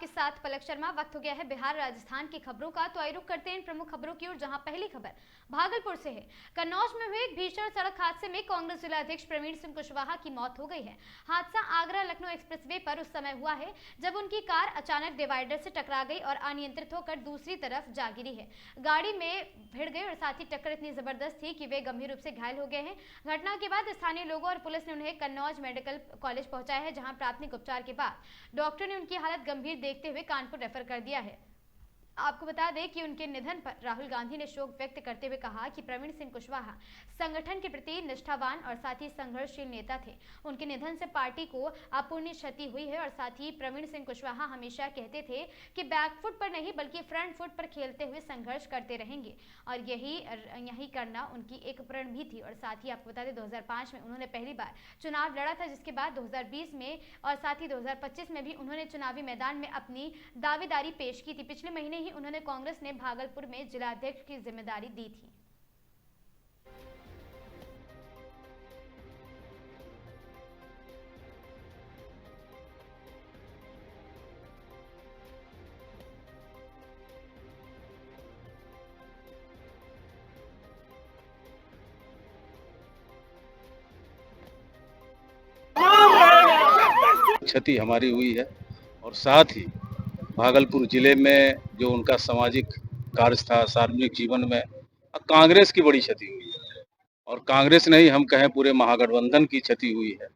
आपके साथ पलक शर्मा। वक्त हो गया है बिहार राजस्थान की खबरों का, तो आइए रुक करते हैं इन प्रमुख खबरों की ओर, जहां पहली खबर भागलपुर से है। कन्नौज में हुए एक भीषण सड़क हादसे में कांग्रेस जिला अध्यक्ष प्रवीण सिंह कुशवाहा की मौत हो गई है। हादसा आगरा लखनऊ एक्सप्रेसवे पर उस समय हुआ है जब उनकी कार अचानक डिवाइडर से टकरा गई और अनियंत्रित होकर दूसरी तरफ जा गिरी है। गाड़ी में भिड़ गई और साथ ही टक्कर इतनी जबरदस्त थी कि वे गंभीर रूप से घायल हो गए हैं। घटना के बाद स्थानीय लोगों और पुलिस ने उन्हें कन्नौज मेडिकल कॉलेज पहुंचाया है, जहां प्राथमिक उपचार के बाद डॉक्टर ने उनकी हालत गंभीर देखते हुए कानपुर रेफर कर दिया है। आपको बता दें कि उनके निधन पर राहुल गांधी ने शोक व्यक्त करते हुए कहा कि प्रवीण सिंह कुशवाहा संगठन के प्रति निष्ठावान और साथ ही संघर्षशील नेता थे। उनके निधन से पार्टी को अपूरणीय क्षति हुई है और साथ ही प्रवीण सिंह कुशवाहा हमेशा कहते थे कि बैकफुट पर नहीं बल्कि फ्रंट फुट पर खेलते हुए संघर्ष करते रहेंगे और यही करना उनकी एक प्रण भी थी। और साथ ही आपको बता दें 2005 में उन्होंने पहली बार चुनाव लड़ा था, जिसके बाद 2020 में और साथ ही 2025 में भी उन्होंने चुनावी मैदान में अपनी दावेदारी पेश की थी। पिछले महीने ही उन्होंने कांग्रेस ने भागलपुर में जिला अध्यक्ष की जिम्मेदारी दी थी। क्षति हमारी हुई है और साथ ही भागलपुर जिले में जो उनका सामाजिक कार्य था, सार्वजनिक जीवन में कांग्रेस की बड़ी क्षति हुई है और कांग्रेस नहीं, हम कहें पूरे महागठबंधन की क्षति हुई है,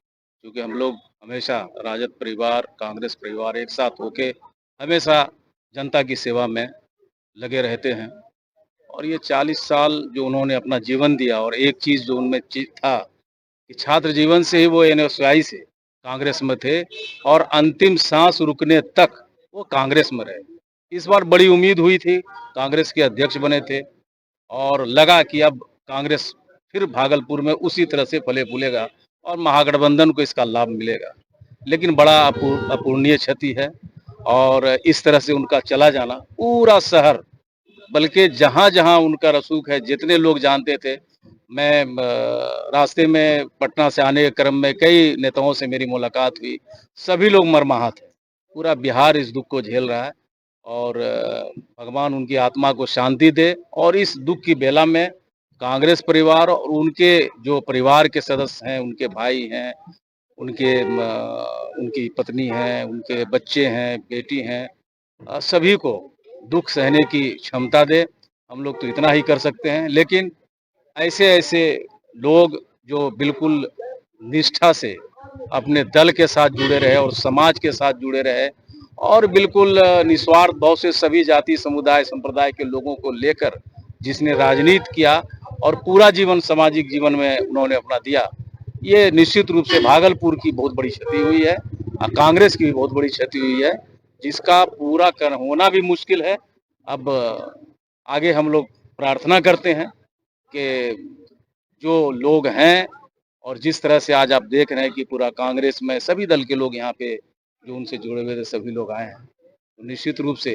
क्योंकि हम लोग हमेशा राजद परिवार, कांग्रेस परिवार एक साथ होके हमेशा जनता की सेवा में लगे रहते हैं। और ये 40 साल जो उन्होंने अपना जीवन दिया और एक चीज़ जो उनमें था कि छात्र जीवन से ही वो एनएसयूआई से कांग्रेस में थे और अंतिम सांस रुकने तक वो कांग्रेस में रहे। इस बार बड़ी उम्मीद हुई थी, कांग्रेस के अध्यक्ष बने थे और लगा कि अब कांग्रेस फिर भागलपुर में उसी तरह से फले फूलेगा और महागठबंधन को इसका लाभ मिलेगा। लेकिन बड़ा अपूरणीय क्षति है और इस तरह से उनका चला जाना पूरा शहर, बल्कि जहां जहां उनका रसूख है, जितने लोग जानते थे, मैं रास्ते में पटना से आने के क्रम में कई नेताओं से मेरी मुलाकात हुई, सभी लोग मर्माहत हैं। पूरा बिहार इस दुख को झेल रहा है और भगवान उनकी आत्मा को शांति दे। और इस दुख की बेला में कांग्रेस परिवार और उनके जो परिवार के सदस्य हैं, उनके भाई हैं, उनकी पत्नी हैं, उनके बच्चे हैं, बेटी हैं, सभी को दुख सहने की क्षमता दे। हम लोग तो इतना ही कर सकते हैं, लेकिन ऐसे ऐसे लोग जो बिल्कुल निष्ठा से अपने दल के साथ जुड़े रहे और समाज के साथ जुड़े रहे और बिल्कुल निस्वार्थ भाव से सभी जाति समुदाय संप्रदाय के लोगों को लेकर जिसने राजनीति किया और पूरा जीवन सामाजिक जीवन में उन्होंने अपना दिया, ये निश्चित रूप से भागलपुर की बहुत बड़ी क्षति हुई है, कांग्रेस की भी बहुत बड़ी क्षति हुई है, जिसका पूरा कर होना भी मुश्किल है। अब आगे हम लोग प्रार्थना करते हैं कि जो लोग हैं और जिस तरह से आज आप देख रहे हैं कि पूरा कांग्रेस में सभी दल के लोग यहाँ पे जो उनसे जुड़े हुए थे सभी लोग आए हैं, तो निश्चित रूप से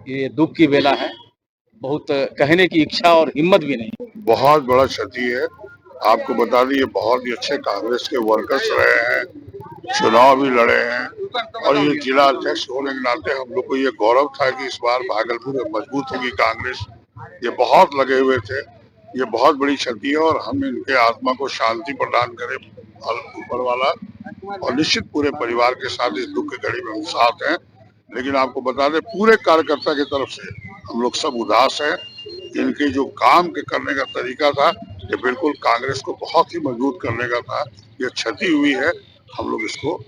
ये दुख की बेला है। बहुत कहने की इच्छा और हिम्मत भी नहीं। बहुत बड़ा क्षति है। आपको बता दें, ये बहुत ही अच्छे कांग्रेस के वर्कर्स रहे हैं, चुनाव भी लड़े हैं और ये जिला अध्यक्ष होने के नाते हम लोग को ये गौरव था कि इस बार भागलपुर में मजबूत होगी कांग्रेस। ये बहुत लगे हुए थे। ये बहुत बड़ी क्षति है और हम इनके आत्मा को शांति प्रदान करें ऊपर वाला, और निश्चित पूरे परिवार के साथ इस दुख की घड़ी में हम साथ हैं। लेकिन आपको बता दें, पूरे कार्यकर्ता की तरफ से हम लोग सब उदास हैं। इनके जो काम के करने का तरीका था, ये बिल्कुल कांग्रेस को बहुत ही मजबूत करने का था। ये क्षति हुई है, हम लोग इसको।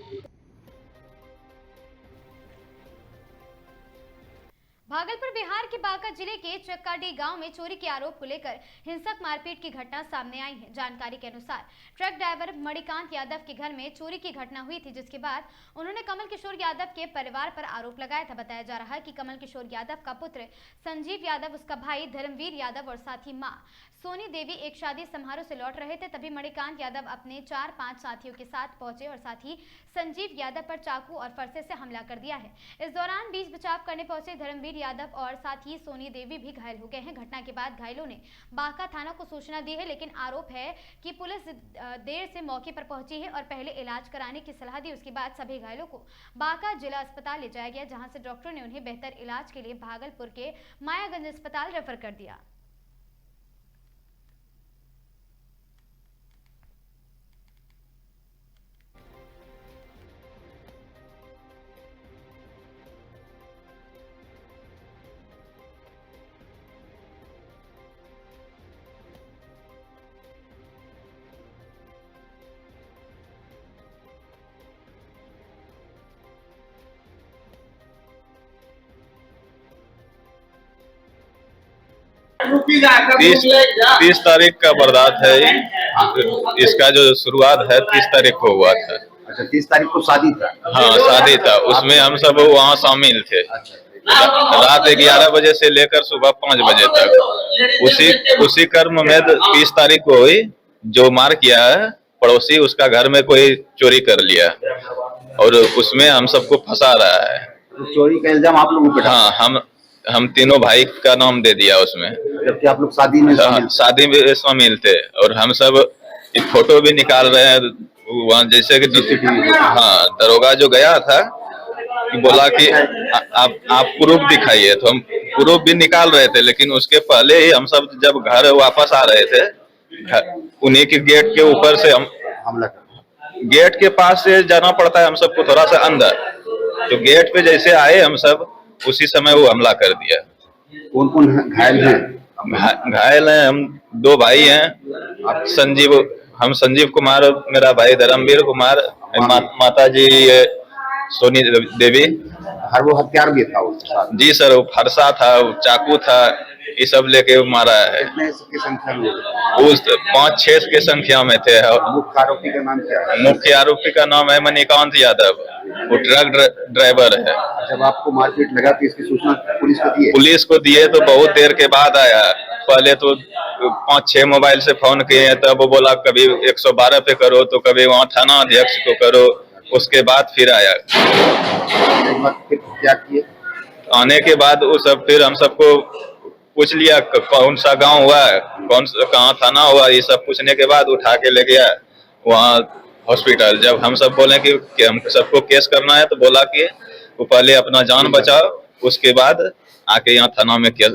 भागलपुर बिहार के बांका जिले के चक्काडी गांव में चोरी के आरोप को लेकर हिंसक मारपीट की घटना सामने आई है। जानकारी के अनुसार ट्रक ड्राइवर मणिकांत यादव के घर में चोरी की घटना हुई थी, जिसके बाद उन्होंने कमल किशोर यादव के परिवार पर आरोप लगाया था। बताया जा रहा है कि कमल किशोर यादव का पुत्र संजीव यादव, उसका भाई धर्मवीर यादव और साथ ही मां सोनी देवी एक शादी समारोह से लौट रहे थे। तभी मणिकांत यादव अपने 4-5 साथियों के साथ पहुंचे और साथ ही संजीव यादव पर चाकू और फरसे से हमला कर दिया है। इस दौरान बीच बचाव करने पहुंचे धर्मवीर यादव और साथ ही सोनी देवी भी घायल हो गए हैं। घटना के बाद घायलों ने बांका थाना को सूचना दी है, लेकिन आरोप है कि पुलिस देर से मौके पर पहुंची है और पहले इलाज कराने की सलाह दी। उसके बाद सभी घायलों को बांका जिला अस्पताल ले जाया गया, जहां से डॉक्टर ने उन्हें बेहतर इलाज के लिए भागलपुर के मायागंज अस्पताल रेफर कर दिया। तीस तारीख का वारदात है। इसका जो शुरुआत है 30 तारीख को हुआ था। अच्छा, 30 तारीख को शादी था। हाँ, शादी था। उसमें हम सब वहाँ शामिल थे। रात 11 बजे से लेकर सुबह 5 बजे तक। उसी क्रम में 30 तारीख को हुई। जो मार किया है पड़ोसी, उसका घर में कोई चोरी कर लिया और उसमें हम सबको फंसा रहा है। तो चोरी का इल्जाम आप लोगों पे? हाँ, हम तीनों भाई का नाम दे दिया उसमें, जबकि आप लोग शादी में शामिल थे। और हम सब फोटो भी निकाल रहे हैं वहाँ, जैसे कि हाँ, दरोगा जो गया था कि बोला कि आप प्रूफ दिखाइए, तो हम प्रूफ भी निकाल रहे थे। लेकिन उसके पहले ही हम सब जब घर वापस आ रहे थे, उन्हीं के गेट के ऊपर से हम हमला गेट के पास से जाना पड़ता है हम सबको थोड़ा सा अंदर। तो गेट पे जैसे आए हम सब, उसी समय वो हमला कर दिया। कौन कौन घायल हैं? घायल हैं हम 2 भाई हैं। हम संजीव कुमार, मेरा भाई धर्मवीर कुमार, माता जी सोनी देवी। हर वो हथियार भी था उसके साथ? जी सर, वो फरसा था, चाकू था, ये सब लेके मारा है। कितने की संख्या में? उस 5-6 के संख्या में थे। मुख्य आरोपी का नाम क्या है? मुख्य आरोपी का नाम है मणिकांत यादव। वो ट्रक ड्राइवर है। जब आपको मारपीट लगा तो इसकी सूचना पुलिस को दिए? पुलिस को दिए तो बहुत देर के बाद आया। पहले तो 5-6 मोबाइल से फोन किए, तब वो बोला कभी 112 पे करो, तो कभी वहाँ थाना अध्यक्ष को करो। उसके बाद फिर आया। फिर क्या किए? आने के बाद वो सब फिर हम सबको पूछ लिया कौन सा गांव हुआ, कहाँ थाना हुआ, ये सब पूछने के बाद उठा के ले गया वहाँ हॉस्पिटल। जब हम सब बोले कि हम सबको केस करना है, तो बोला कि वो पहले अपना जान बचाओ, उसके बाद आके यहाँ थाना में केस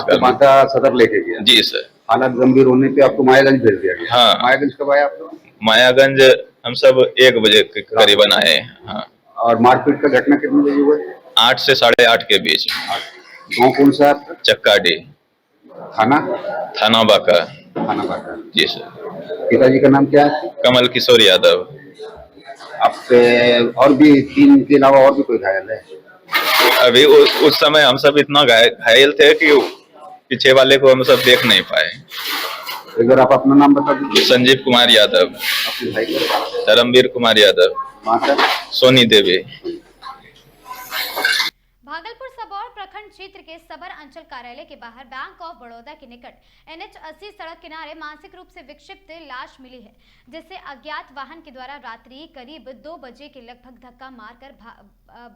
करना। माता सदर लेके गया? जी सर। हालत गंभीर होने पे आपको मायागंज भेज दिया गया? हाँ। मायागंज कब आया आप लोग? मायागंज हम सब 1 बजे के करीबन आए। हाँ। और मारपीट का घटना कितने बजे हुआ? 8 से 8:30 के बीच। गाँव कौन सा आपका? चक्काडी। थाना बांका। थाना बांका। जी सर। पिताजी का नाम क्या है? कमल किशोर यादव। आप और भी 3 के अलावा और भी कोई घायल है? अभी उस समय हम सब इतना घायल थे कि पीछे वाले को हम सब देख नहीं पाए। अगर आप अपना नाम बता दीजिए। संजीव कुमार यादव। अपने भाई का? धर्मवीर कुमार यादव। माता? सोनी देवी। भागलपुर सबौर प्रखंड क्षेत्र के सबर अंचल कार्यालय के बाहर बैंक ऑफ बड़ौदा के निकट NH 80 सड़क किनारे मानसिक रूप से विक्षिप्त लाश मिली है, जिसे अज्ञात वाहन के द्वारा रात्रि करीब 2 बजे के लगभग धक्का मारकर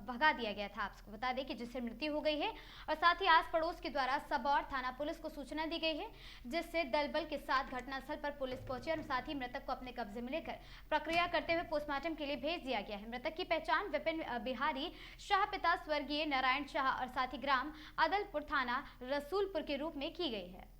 भगा दिया गया था। आपको बता दें कि जिससे मृत्यु हो गई है और साथ ही आस पड़ोस के द्वारा सबौर थाना पुलिस को सूचना दी गई है, जिससे दल बल के साथ घटनास्थल पर पुलिस पहुंची और साथ ही मृतक को अपने कब्जे में लेकर प्रक्रिया करते हुए पोस्टमार्टम के लिए भेज दिया गया है। मृतक की पहचान विपिन बिहारी शाह पिता स्वर्गीय नारायण शाह और साथ ही ग्राम अदलपुर थाना रसूलपुर के रूप में की गई है।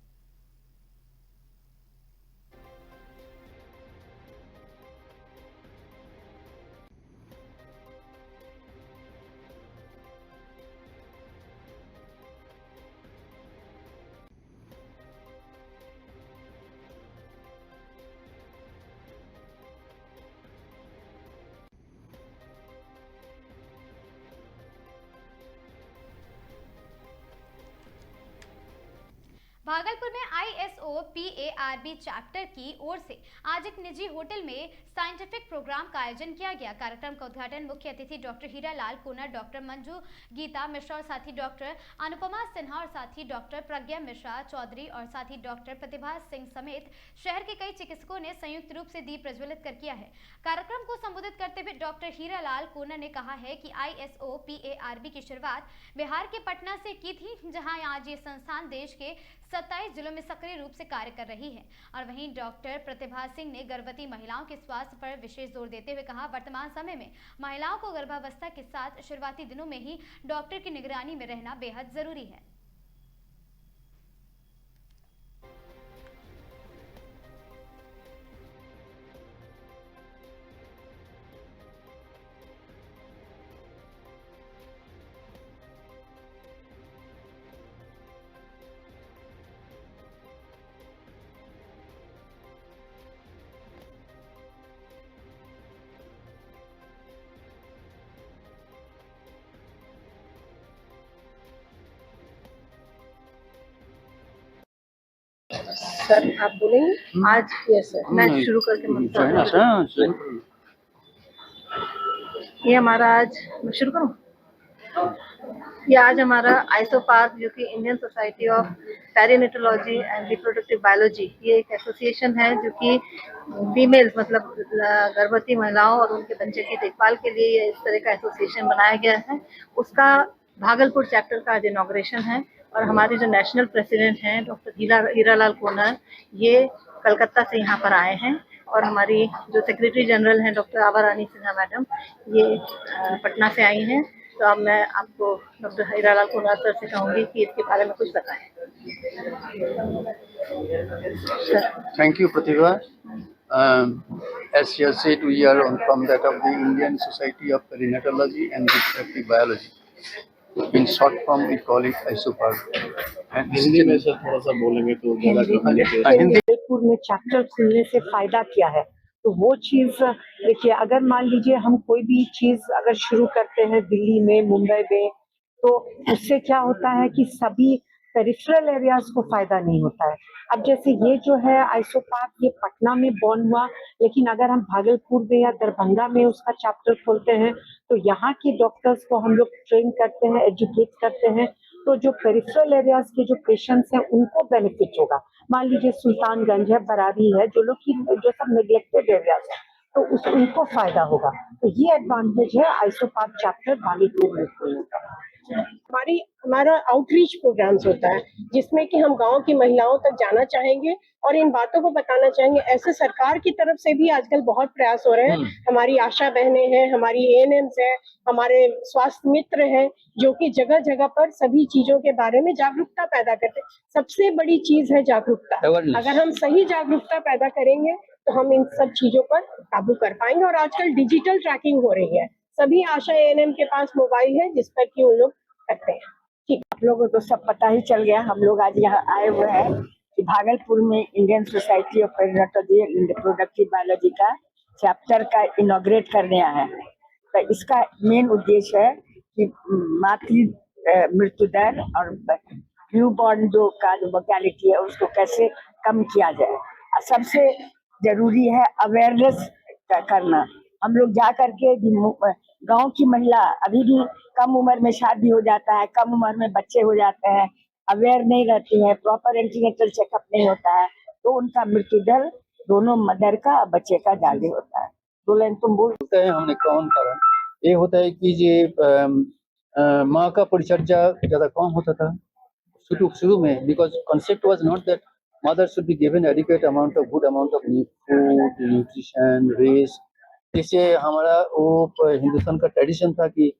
भागलपुर में ISO PARB चैप्टर की ओर से आज एक निजी होटल में साइंटिफिक प्रोग्राम का आयोजन किया गया। कार्यक्रम का उद्घाटन मुख्य अतिथि डॉक्टर हीरालाल कोनर, डॉक्टर मंजू गीता मिश्रा और साथी डॉक्टर अनुपमा सिन्हा और साथी डॉक्टर प्रज्ञा मिश्रा चौधरी और साथी डॉक्टर प्रतिभा सिंह समेत शहर के कई चिकित्सकों ने संयुक्त रूप से दीप प्रज्वलित कर किया है। कार्यक्रम को संबोधित करते हुए डॉक्टर हीरालाल कोनर ने कहा है कि ISO PARB की शुरुआत बिहार के पटना से की थी, जहां आज ये संस्थान देश के 27 जिलों में सक्रिय रूप से कार्य कर रही है। और वहीं डॉक्टर प्रतिभा सिंह ने गर्भवती महिलाओं के स्वास्थ्य पर विशेष जोर देते हुए कहा, वर्तमान समय में महिलाओं को गर्भावस्था के साथ शुरुआती दिनों में ही डॉक्टर की निगरानी में रहना बेहद जरूरी है। सर आप बोलेंगे आज? यस सर, मैं शुरू करके ये हमारा आज मैं शुरू करूँ। ये आज हमारा आइसोपार्क जो कि Indian society of perinatology and reproductive biology, ये एक एसोसिएशन है जो कि फीमेल्स मतलब गर्भवती महिलाओं और उनके बच्चे की देखभाल के लिए इस तरह का एसोसिएशन बनाया गया है। उसका भागलपुर चैप्टर का आज इनॉग्रेशन है और हमारे जो नेशनल प्रेसिडेंट हैं डॉक्टर हीरालाल कोनर, ये कलकत्ता से यहाँ पर आए हैं और हमारी जो सेक्रेटरी जनरल हैं डॉक्टर आभा रानी सिन्हा मैडम, ये पटना से आई हैं। तो अब मैं आपको डॉक्टर हीरालाल कोनर सर से कहूँगी कि इसके बारे में कुछ बताएं। Thank you, Pratibha. As she has said, we are from that of the Indian Society of Perinatology and Reproductive Biology. In short form, we call it ISOPARB. Hindi में सर थोड़ा सा बोलेंगे तो ज्यादा हिंदी भागलपुर में चैप्टर खुलने से फायदा क्या है, तो वो चीज देखिए, अगर मान लीजिए हम कोई भी चीज अगर शुरू करते हैं दिल्ली में, मुंबई में, तो उससे क्या होता है कि सभी पेरिफेरल एरियाज को फायदा नहीं होता है। अब जैसे ये जो है आइसोपार्क, ये पटना में बॉर्न हुआ, लेकिन अगर हम भागलपुर में या दरभंगा में उसका चैप्टर खोलते हैं तो यहाँ के डॉक्टर्स को हम लोग ट्रेन करते हैं, एजुकेट करते हैं, तो जो पेरिफेरल एरियाज के जो पेशेंट्स हैं उनको बेनिफिट होगा। मान लीजिए सुल्तानगंज है, बरारी है, जो सब नेग्लेक्टेड एरियाज है, तो उनको फायदा होगा। तो ये एडवांटेज है आइसोपार्क चैप्टर भागलपुर में खोलने का। हमारा आउटरीच प्रोग्राम्स होता है जिसमें कि हम गांव की महिलाओं तक जाना चाहेंगे और इन बातों को बताना चाहेंगे। ऐसे सरकार की तरफ से भी आजकल बहुत प्रयास हो रहे हैं। हमारी आशा बहनें हैं, हमारी ANMs हैं, हमारे स्वास्थ्य मित्र हैं, जो कि जगह जगह पर सभी चीजों के बारे में जागरूकता पैदा करते हैं। सबसे बड़ी चीज है जागरूकता। अगर हम सही जागरूकता पैदा करेंगे तो हम इन सब चीजों पर काबू कर पाएंगे। और आजकल डिजिटल ट्रैकिंग हो रही है, सभी आशा ANM के पास मोबाइल है जिस पर कि उन लोग करते हैं। ठीक, आप लोगों को तो सब पता ही चल गया। हम लोग आज यहाँ आए हुए हैं कि भागलपुर में Indian society of perinatology and reproductive biology का चैप्टर का इनॉग्रेट करने आए हैं। तो इसका मेन उद्देश्य है कि मातृ मृत्यु दर और न्यूबॉर्न जो मोर्टेलिटी है उसको कैसे कम किया जाए। सबसे जरूरी है अवेयरनेस करना। हम लोग जा करके गांव की महिला अभी भी कम उम्र में शादी हो जाता है, कम उम्र में बच्चे हो जाते हैं, अवेयर नहीं रहती है, प्रॉपर एंटीनेटल चेकअप नहीं होता है, तो उनका मृत्यु दर दोनों मदर का और बच्चे का ज्यादा होता है। तो लाइन तुम बोलते हैं हमने कौन कारण ये होता है कि ये माँ का परिचर्या ज्यादा कम होता था शुरू में, because concept was not that mother should be given adequate amount of good amount of food, nutrition, rest. जैसे हमारा वो हिंदुस्तान का ट्रेडिशन था कि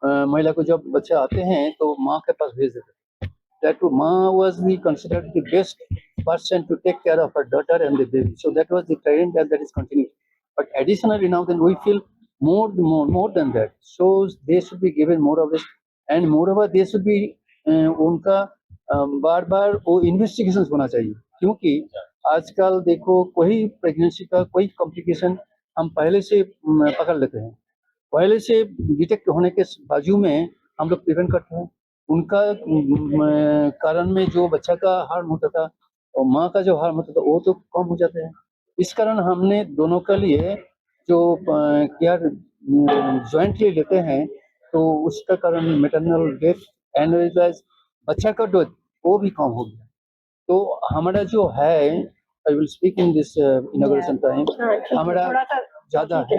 महिला को जब बच्चे आते हैं तो माँ के पास भेज देते। दैट माँ was be considered the best person to take care of her daughter and the baby. So that was the trend that is continued. But additionally now then we feel more than that. So they should be given more of this, and moreover they should be उनका बार-बार वो investigations होना चाहिए, क्योंकि आजकल देखो कोई pregnancy का कोई कॉम्प्लिकेशन हम पहले से पकड़ लेते हैं, पहले से डिटेक्ट होने के बाजू में हम लोग प्रिवेंट करते हैं। उनका कारण में जो बच्चा का हार्म होता था और माँ का जो हार्म होता था वो तो कम हो जाता है। इस कारण हमने दोनों के लिए जो केयर जॉइंटली लेते हैं तो उसका कारण मैटरनल डेथ एंड बच्चा का डेथ वो भी कम हो गया। तो हमारा जो है I will speak in this inauguration time हमारा ज़्यादा है।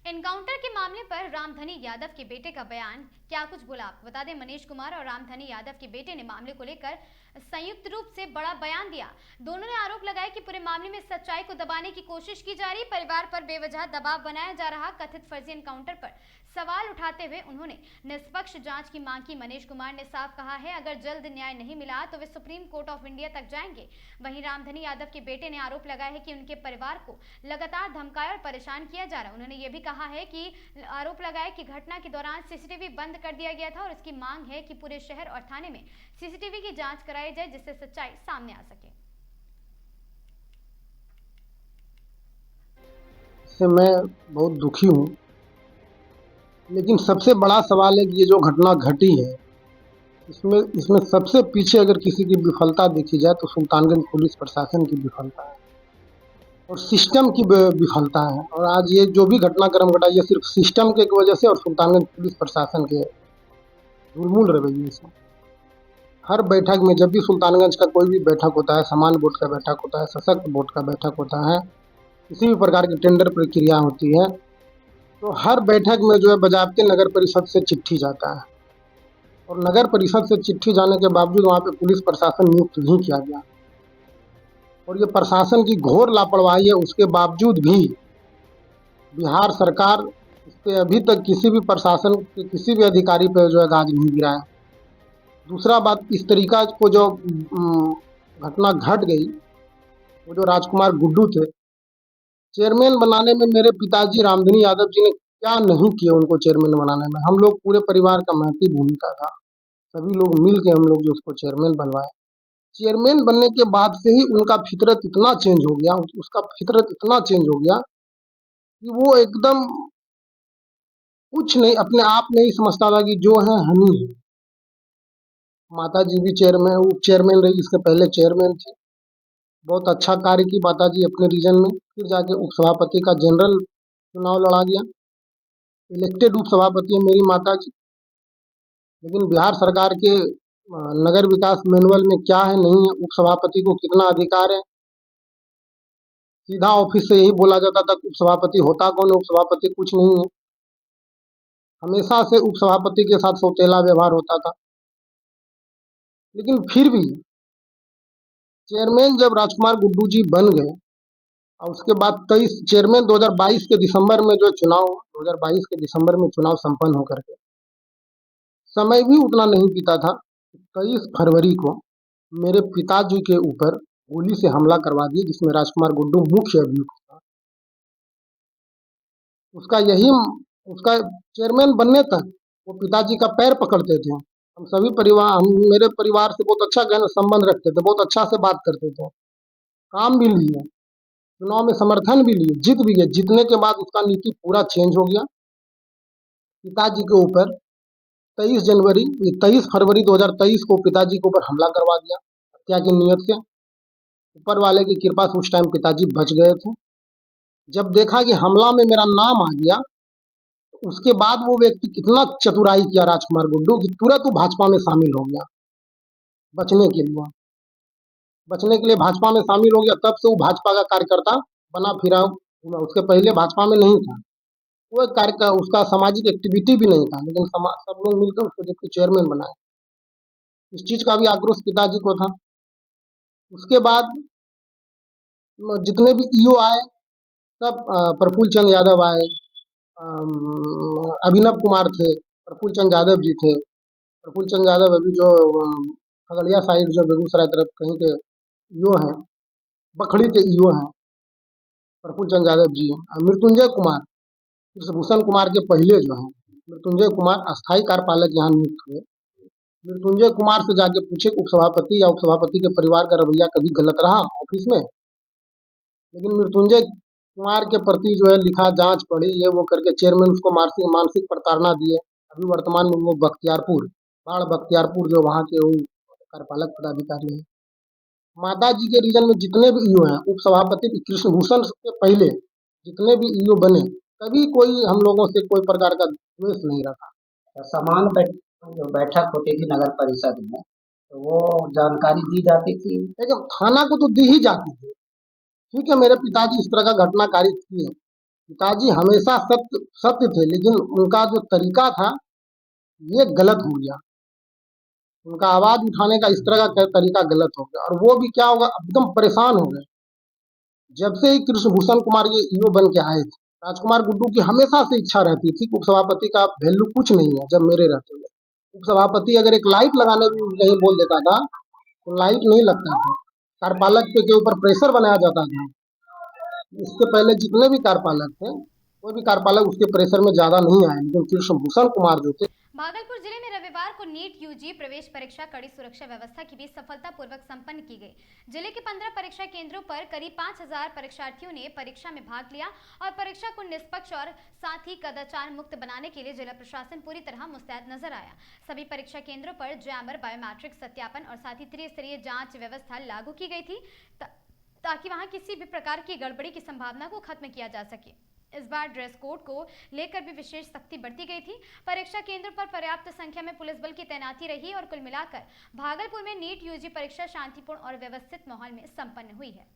एनकाउंटर के मामले पर रामधनी यादव के बेटे का बयान, क्या कुछ बोला आपको बता दें। मनीष कुमार और रामधनी यादव के बेटे ने मामले को लेकर संयुक्त रूप से बड़ा बयान दिया। दोनों ने आरोप लगाया कि पूरे मामले में सच्चाई को दबाने की कोशिश की जा रही, परिवार पर बेवजह दबाव बनाया जा रहा। कथित फर्जी एनकाउंटर पर सवाल उठाते हुए उन्होंने निष्पक्ष जांच की मांग की। मनीष कुमार ने साफ कहा है अगर जल्द न्याय नहीं मिला तो वे सुप्रीम कोर्ट ऑफ इंडिया तक जाएंगे। वहीं रामधनी यादव के बेटे ने आरोप लगाया है कि उनके परिवार को लगातार धमकाया और परेशान किया जा रहा है। उन्होंने ये भी कहा है कि आरोप लगाया कि घटना के दौरान सीसीटीवी बंद कर दिया गया था और इसकी मांग है कि पूरे शहर और थाने में सीसीटीवी की जांच कराई जाए जिससे सच्चाई सामने आ सके। से मैं बहुत दुखी हूँ, लेकिन सबसे बड़ा सवाल है कि ये जो घटना घटी है इसमें सबसे पीछे अगर किसी की विफलता देखी जाए तो सुल्तानगंज पुलिस प्रशासन की विफलता है और सिस्टम की विफलता है। और आज ये जो भी घटनाक्रम घटा ये सिर्फ सिस्टम के वजह से और सुल्तानगंज पुलिस प्रशासन के दुर्मूल रवैये से। हर बैठक में जब भी सुल्तानगंज का कोई भी बैठक होता है, समान बोर्ड का बैठक होता है, सशक्त बोर्ड का बैठक होता है, किसी भी प्रकार की टेंडर प्रक्रिया होती है तो हर बैठक में जो है बजाबते नगर परिषद से चिट्ठी जाता है और नगर परिषद से चिट्ठी जाने के बावजूद वहाँ पे पुलिस प्रशासन नियुक्त नहीं किया गया और ये प्रशासन की घोर लापरवाही है। उसके बावजूद भी बिहार सरकार इस पे अभी तक किसी भी प्रशासन के किसी भी अधिकारी पे जो है गाज नहीं गिरा है। दूसरा बात, इस तरीका को जो घटना घट गई, वो जो राजकुमार गुड्डू थे, चेयरमैन बनाने में मेरे पिताजी रामधनी यादव जी ने क्या नहीं किया उनको चेयरमैन बनाने में। हम लोग पूरे परिवार का महती भूमिका था, सभी लोग मिल के हम लोग जो उसको चेयरमैन बनवाए। चेयरमैन बनने के बाद से ही उनका फितरत इतना चेंज हो गया, उसका फितरत इतना चेंज हो गया कि वो एकदम कुछ नहीं, अपने आप में ही समझता था कि जो है हम ही हैं। माता जी भी चेयरमैन उप चेयरमैन रही, इससे पहले चेयरमैन थी। बहुत अच्छा कार्य की माता जी अपने रीजन में। फिर जाके उपसभापति का जनरल चुनाव लड़ा गया, इलेक्टेड उपसभापति है मेरी माता जी। लेकिन बिहार सरकार के नगर विकास मैनुअल में क्या है नहीं है, उपसभापति को कितना अधिकार है, सीधा ऑफिस से यही बोला जाता था उपसभापति होता कौन है, उपसभापति कुछ नहीं है। हमेशा से उपसभापति के साथ सौतेला व्यवहार होता था। लेकिन फिर भी चेयरमैन जब राजकुमार गुड्डू जी बन गए और उसके बाद 23 चेयरमैन 2022 के दिसंबर में जो चुनाव 2022 के दिसंबर में चुनाव संपन्न होकर के समय भी उतना नहीं बीता था, 23 फरवरी को मेरे पिताजी के ऊपर गोली से हमला करवा दिया, जिसमें राजकुमार गुड्डू मुख्य अभियुक्त था। उसका चेयरमैन बनने तक वो पिताजी का पैर पकड़ते थे। हम सभी परिवार, हम मेरे परिवार से बहुत अच्छा गहन संबंध रखते थे, बहुत अच्छा से बात करते थे, काम भी लिए, चुनाव में समर्थन भी लिए, जीत भी गए। जीतने के बाद उसका नीति पूरा चेंज हो गया। पिताजी के ऊपर 23 फरवरी 2023 को पिताजी के ऊपर हमला करवा दिया हत्या की नीयत से। ऊपर वाले की कृपा से उस टाइम पिताजी बच गए थे। जब देखा कि हमला में मेरा नाम आ गया, उसके बाद वो व्यक्ति कितना चतुराई किया राजकुमार गुड्डू की तुरंत वो भाजपा में शामिल हो गया बचने के लिए भाजपा में शामिल हो गया। तब से वो भाजपा का कार्यकर्ता बना फिरा। उसके पहले भाजपा में नहीं था, वो कार्य उसका सामाजिक एक्टिविटी भी नहीं था, लेकिन सब लोग मिलकर उसको जबकि चेयरमैन बनाए। इस चीज का भी आक्रोश पिताजी को था। उसके बाद जितने भी ईओ आए सब प्रफुल्ल चंद यादव आए, अभिनव कुमार थे, प्रफुल्ल चंद यादव जी थे। प्रफुल्ल चंद यादव अभी जो खगड़िया साइड जो बेगूसराय तरफ कहीं के ईओ हैं, बखड़ी के ईओ हैं प्रफुल्ल चंद यादव जी। मृत्युंजय कुमार, भूषण कुमार के पहले जो हैं मृत्युंजय कुमार अस्थायी कार्यपालक यहाँ नियुक्त हुए। मृत्युंजय कुमार से जाके पूछे उपसभापति या उपसभापति के परिवार का रवैया कभी गलत रहा ऑफिस में? लेकिन मृत्युंजय कुमार के प्रति जो है लिखा, जांच पड़ी, ये वो करके चेयरमैन उसको मानसिक मानसिक प्रताड़ना दिए। अभी वर्तमान में वो बाढ़ बख्तियारपुर जो वहाँ के वो कार्यपालक पदाधिकारी हैं। माता जी के रीजन में जितने भी ईओ हैं, उप सभापति कृष्णभूषण से पहले जितने भी ईओ बने, कभी कोई हम लोगों से कोई प्रकार का द्वेष नहीं रखा। समान जो बैठक होती थी नगर परिषद में, तो वो जानकारी दी जाती थी। लेकिन थाना को तो दी ही जाती थी। ठीक है, मेरे पिताजी इस तरह का घटना कारित किए। पिताजी हमेशा सत्य थे, लेकिन उनका जो तरीका था ये गलत हो गया। उनका आवाज उठाने का इस तरह का तरीका गलत हो गया, और वो भी क्या होगा, एकदम परेशान हो गए। जब से ही कृष्णभूषण कुमार ये ईओ बन के आए थे, राजकुमार गुड्डू की हमेशा से इच्छा रहती थी कि उपसभापति का वैल्यू कुछ नहीं है। जब मेरे रहते हुए उपसभापति अगर एक लाइट लगाने भी नहीं बोल देता था तो लाइट नहीं लगता था। कार्यपालक के ऊपर प्रेशर बनाया जाता था। इसके पहले जितने भी कार्यपालक थे, कोई भी कार्यपालक उसके प्रेशर में ज्यादा नहीं आए, लेकिन कृष्णभूषण कुमार जो थे। भागलपुर जिले में रविवार को नीट यूजी प्रवेश परीक्षा कड़ी सुरक्षा व्यवस्था के बीच सफलतापूर्वक संपन्न की गई। जिले के 15 परीक्षा केंद्रों पर करीब 5000 परीक्षार्थियों ने परीक्षा में भाग लिया और परीक्षा को निष्पक्ष और साथ ही कदाचार मुक्त बनाने के लिए जिला प्रशासन पूरी तरह मुस्तैद नजर आया। सभी परीक्षा केंद्रों पर जैमर, बायोमेट्रिक सत्यापन और साथ ही त्रिस्तरीय जांच व्यवस्था लागू की गई थी ताकि वहां किसी भी प्रकार की गड़बड़ी की संभावना को खत्म किया जा सके। इस बार ड्रेस कोड को लेकर भी विशेष सख्ती बरती गई थी। परीक्षा केंद्र पर पर्याप्त संख्या में पुलिस बल की तैनाती रही और कुल मिलाकर भागलपुर में नीट यूजी परीक्षा शांतिपूर्ण और व्यवस्थित माहौल में संपन्न हुई है।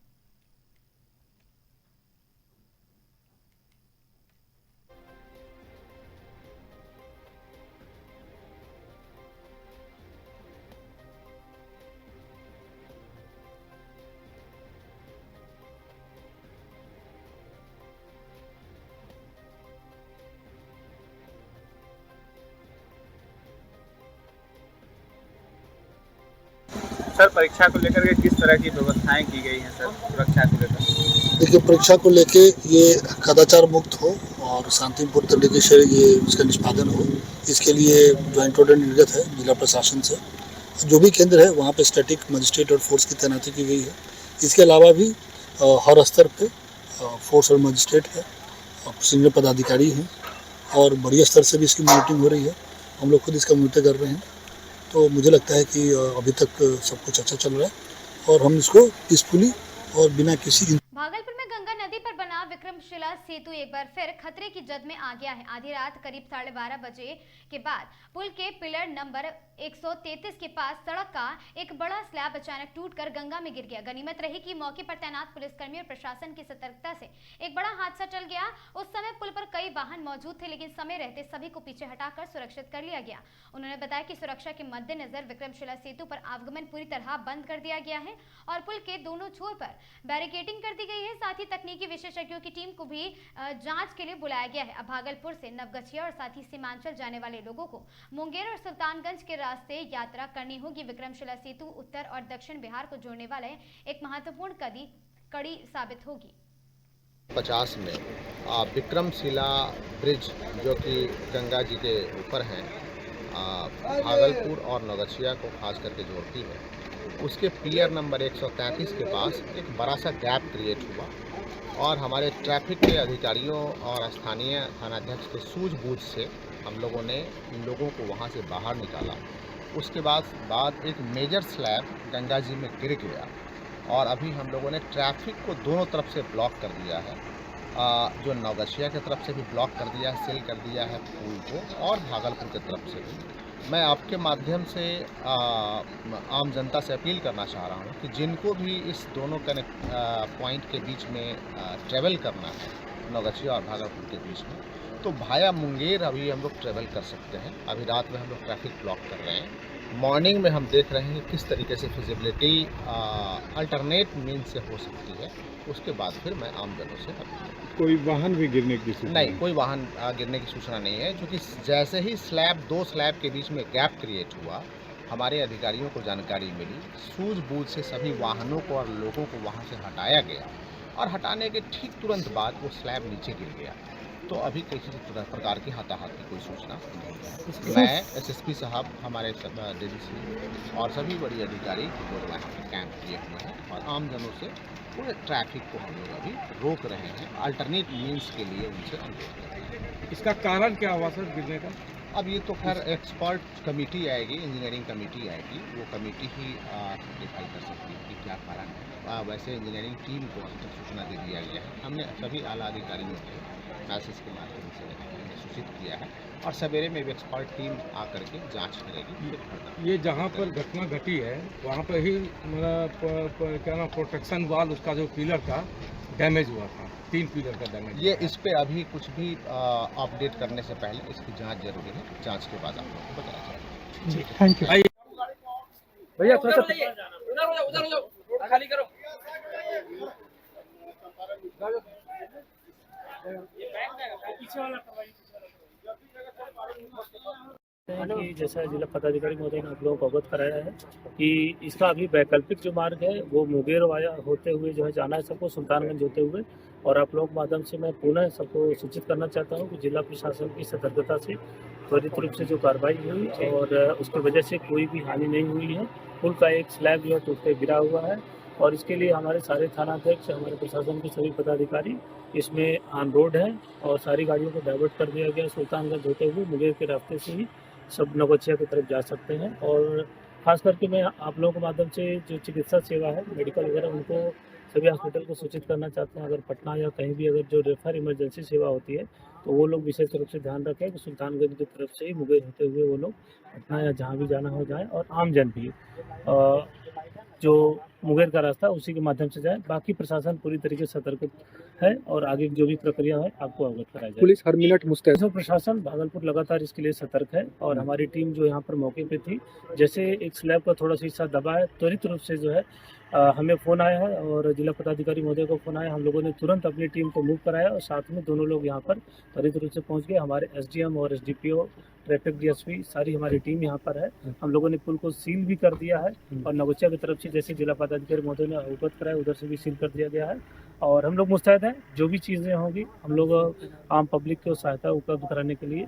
सर, परीक्षा को लेकर के किस तरह की व्यवस्थाएं की गई हैं सर, सुरक्षा को लेकर? देखिए, परीक्षा को लेके ये कदाचार मुक्त हो और शांतिपूर्ण तरीके से ये इसका निष्पादन हो, इसके लिए ज्वाइंट ऑर्डर निर्गत है जिला प्रशासन से। जो भी केंद्र है वहाँ पे स्टैटिक मजिस्ट्रेट और फोर्स की तैनाती की गई है। इसके अलावा भी हर स्तर पे फोर्स और मजिस्ट्रेट है, सीनियर पदाधिकारी हैं और बड़ी स्तर से भी इसकी मॉनिटरिंग हो रही है। हम लोग खुद इसका मॉनिटर कर रहे हैं। तो मुझे लगता है कि अभी तक सब कुछ अच्छा चल रहा है और हम इसको पीसफुली और बिना किसी। भागलपुर में गंगा नदी पर बना विक्रमशिला सेतु एक बार फिर खतरे की जद में आ गया है। आधी रात करीब 12:30 बजे के बाद पुल के पिलर नंबर 133 के पास सड़क का एक बड़ा स्लैब अचानक टूटकर गंगा में गिर गया। गनीमत रही कि मौके पर तैनात पुलिसकर्मी और प्रशासन की सतर्कता से एक बड़ा हादसा टल गया। उस समय पुल पर कई वाहन मौजूद थे, लेकिन समय रहते सभी को पीछे हटाकर सुरक्षित कर लिया गया। उन्होंने बताया कि सुरक्षा के मद्देनजर विक्रमशिला सेतु पर आवागमन पूरी तरह बंद कर दिया गया है और पुल के दोनों छोर पर बैरिकेडिंग कर दी गई है। साथ ही तकनीकी विशेषज्ञों की टीम को भी जांच के लिए बुलाया गया है। अब भागलपुर से नवगछिया और साथ ही सीमांचल जाने वाले लोगों को मुंगेर और सुल्तानगंज के रास्ते यात्रा करनी होगी। विक्रमशिला सेतु उत्तर और दक्षिण बिहार को जोड़ने वाले एक महत्वपूर्ण कड़ी साबित होगी। 50 में विक्रमशिला ब्रिज जो कि गंगा जी के ऊपर है, भागलपुर और नवगछिया को खास करके जोड़ती है, उसके पिलर नंबर 133 के पास एक बड़ा सा गैप क्रिएट हुआ और हमारे ट्रैफिक के अधिकारियों और स्थानीय थानाध्यक्ष के सूझबूझ से हम लोगों ने इन लोगों को वहां से बाहर निकाला। उसके बाद एक मेजर स्लैब गंगा जी में गिर गया और अभी हम लोगों ने ट्रैफिक को दोनों तरफ से ब्लॉक कर दिया है। जो नवगछिया की तरफ से भी ब्लॉक कर दिया है, सील कर दिया है पुल को, और भागलपुर की तरफ से भी। मैं आपके माध्यम से आम जनता से अपील करना चाह रहा हूँ कि जिनको भी इस दोनों पॉइंट के बीच में ट्रैवल करना है, नवगछिया और भागलपुर के बीच में, तो भाया मुंगेर अभी हम लोग ट्रैवल कर सकते हैं। अभी रात में हम लोग ट्रैफिक ब्लॉक कर रहे हैं। मॉर्निंग में हम देख रहे हैं कि किस तरीके से फिजिबिलिटी अल्टरनेट मीन से हो सकती है। उसके बाद फिर मैं आम जनों से कोई वाहन भी गिरने की सूचना नहीं, कोई वाहन गिरने की सूचना नहीं है, क्योंकि जैसे ही दो स्लैब के बीच में गैप क्रिएट हुआ, हमारे अधिकारियों को जानकारी मिली, सूझबूझ से सभी वाहनों को और लोगों को वहां से हटाया गया और हटाने के ठीक तुरंत बाद वो स्लैब नीचे गिर गया। तो अभी किसी प्रकार की हताहत की कोई सूचना नहीं है। मैं एसएसपी साहब, हमारे डीडीसी और सभी बड़ी अधिकारी लोग वहाँ पे कैंप किए हुए हैं और आम जनों से वो ट्रैफिक को हम लोग अभी रोक रहे हैं, अल्टरनेट मीन्स के लिए उनसे अनुरोध कर रहे हैं। इसका कारण क्या हुआ सर गिरने का? अब ये तो खैर एक्सपर्ट कमेटी आएगी, इंजीनियरिंग कमेटी आएगी, वो कमेटी ही डिसाइड कर सकती है कि क्या कारण है। वैसे इंजीनियरिंग टीम को अभी तक सूचना दे दिया गया है, हमने सभी आला अधिकारियों को मैसेज के माध्यम से सूचित किया है और सवेरे में भी एक्सपर्ट टीम आकर के जांच करेगी। ये जहाँ पर घटना घटी है वहाँ पर ही क्या नाम प्रोटेक्शन वाल उसका जो पिलर था डैमेज हुआ था, 3 पिलर का डैमेज। ये इस पे अभी कुछ भी अपडेट करने से पहले इसकी जांच जरूरी है, जांच के बाद आप लोगों को बताया जाएगा। थैंक यू भैया। थोड़ा उधर खाली करो। कि जैसा जिला पदाधिकारी महोदय ने आप लोगों को अवगत कराया है कि इसका अभी वैकल्पिक जो मार्ग है वो मुंगेर वाया होते हुए जो है जाना है सबको, सुल्तानगंज होते हुए। और आप लोगों के माध्यम से मैं पुनः सबको सूचित करना चाहता हूँ कि जिला प्रशासन की सतर्कता से त्वरित रूप से जो कार्रवाई हुई और उसकी वजह से कोई भी हानि नहीं हुई है। पुल का एक स्लैब जो है टूट के गिरा हुआ है और इसके लिए हमारे सारे थानाध्यक्ष, हमारे प्रशासन के सभी पदाधिकारी इसमें ऑन रोड है और सारी गाड़ियों को डाइवर्ट कर दिया गया। सुल्तानगंज होते हुए मुंगेर के रास्ते से ही सब नवगछिया की तरफ जा सकते हैं। और ख़ास करके मैं आप लोगों के माध्यम से जो चिकित्सा सेवा है, मेडिकल वगैरह, उनको सभी हॉस्पिटल को सूचित करना चाहते हैं। अगर पटना या कहीं भी अगर जो रेफर इमरजेंसी सेवा होती है तो वो लोग विशेष रूप से ध्यान रखें कि सुल्तानगंज की तरफ से ही मुंगेर होते हुए वो लोग पटना या जहाँ भी जाना हो जाए और आमजन भी जो मुंगेर का रास्ता उसी के माध्यम से जाए। बाकी प्रशासन पूरी तरीके से सतर्क है और आगे जो भी प्रक्रिया है आपको अवगत कराया जाए। पुलिस हर मिनट मुस्तैद है। प्रशासन भागलपुर लगातार इसके लिए सतर्क है और हमारी टीम जो यहाँ पर मौके पे थी, जैसे एक स्लैब का थोड़ा सा हिस्सा दबा है, त्वरित रूप से जो है हमें फ़ोन आया है और जिला पदाधिकारी महोदय को फ़ोन आया। हम लोगों ने तुरंत अपनी टीम को मूव कराया और साथ में दोनों लोग यहाँ पर त्वरित रूप से पहुँच गए। हमारे SDM और SDPO, ट्रैफिक DSP, सारी हमारी टीम यहाँ पर है। हम लोगों ने पुल को सील भी कर दिया है और नवगछिया की तरफ से जैसे जिला पदाधिकारी महोदय ने अवगत कराया उधर से भी सील कर दिया गया है और हम लोग मुस्तैद हैं। जो भी चीज़ें होंगी हम लोग आम पब्लिक को सहायता उपलब्ध कराने के लिए।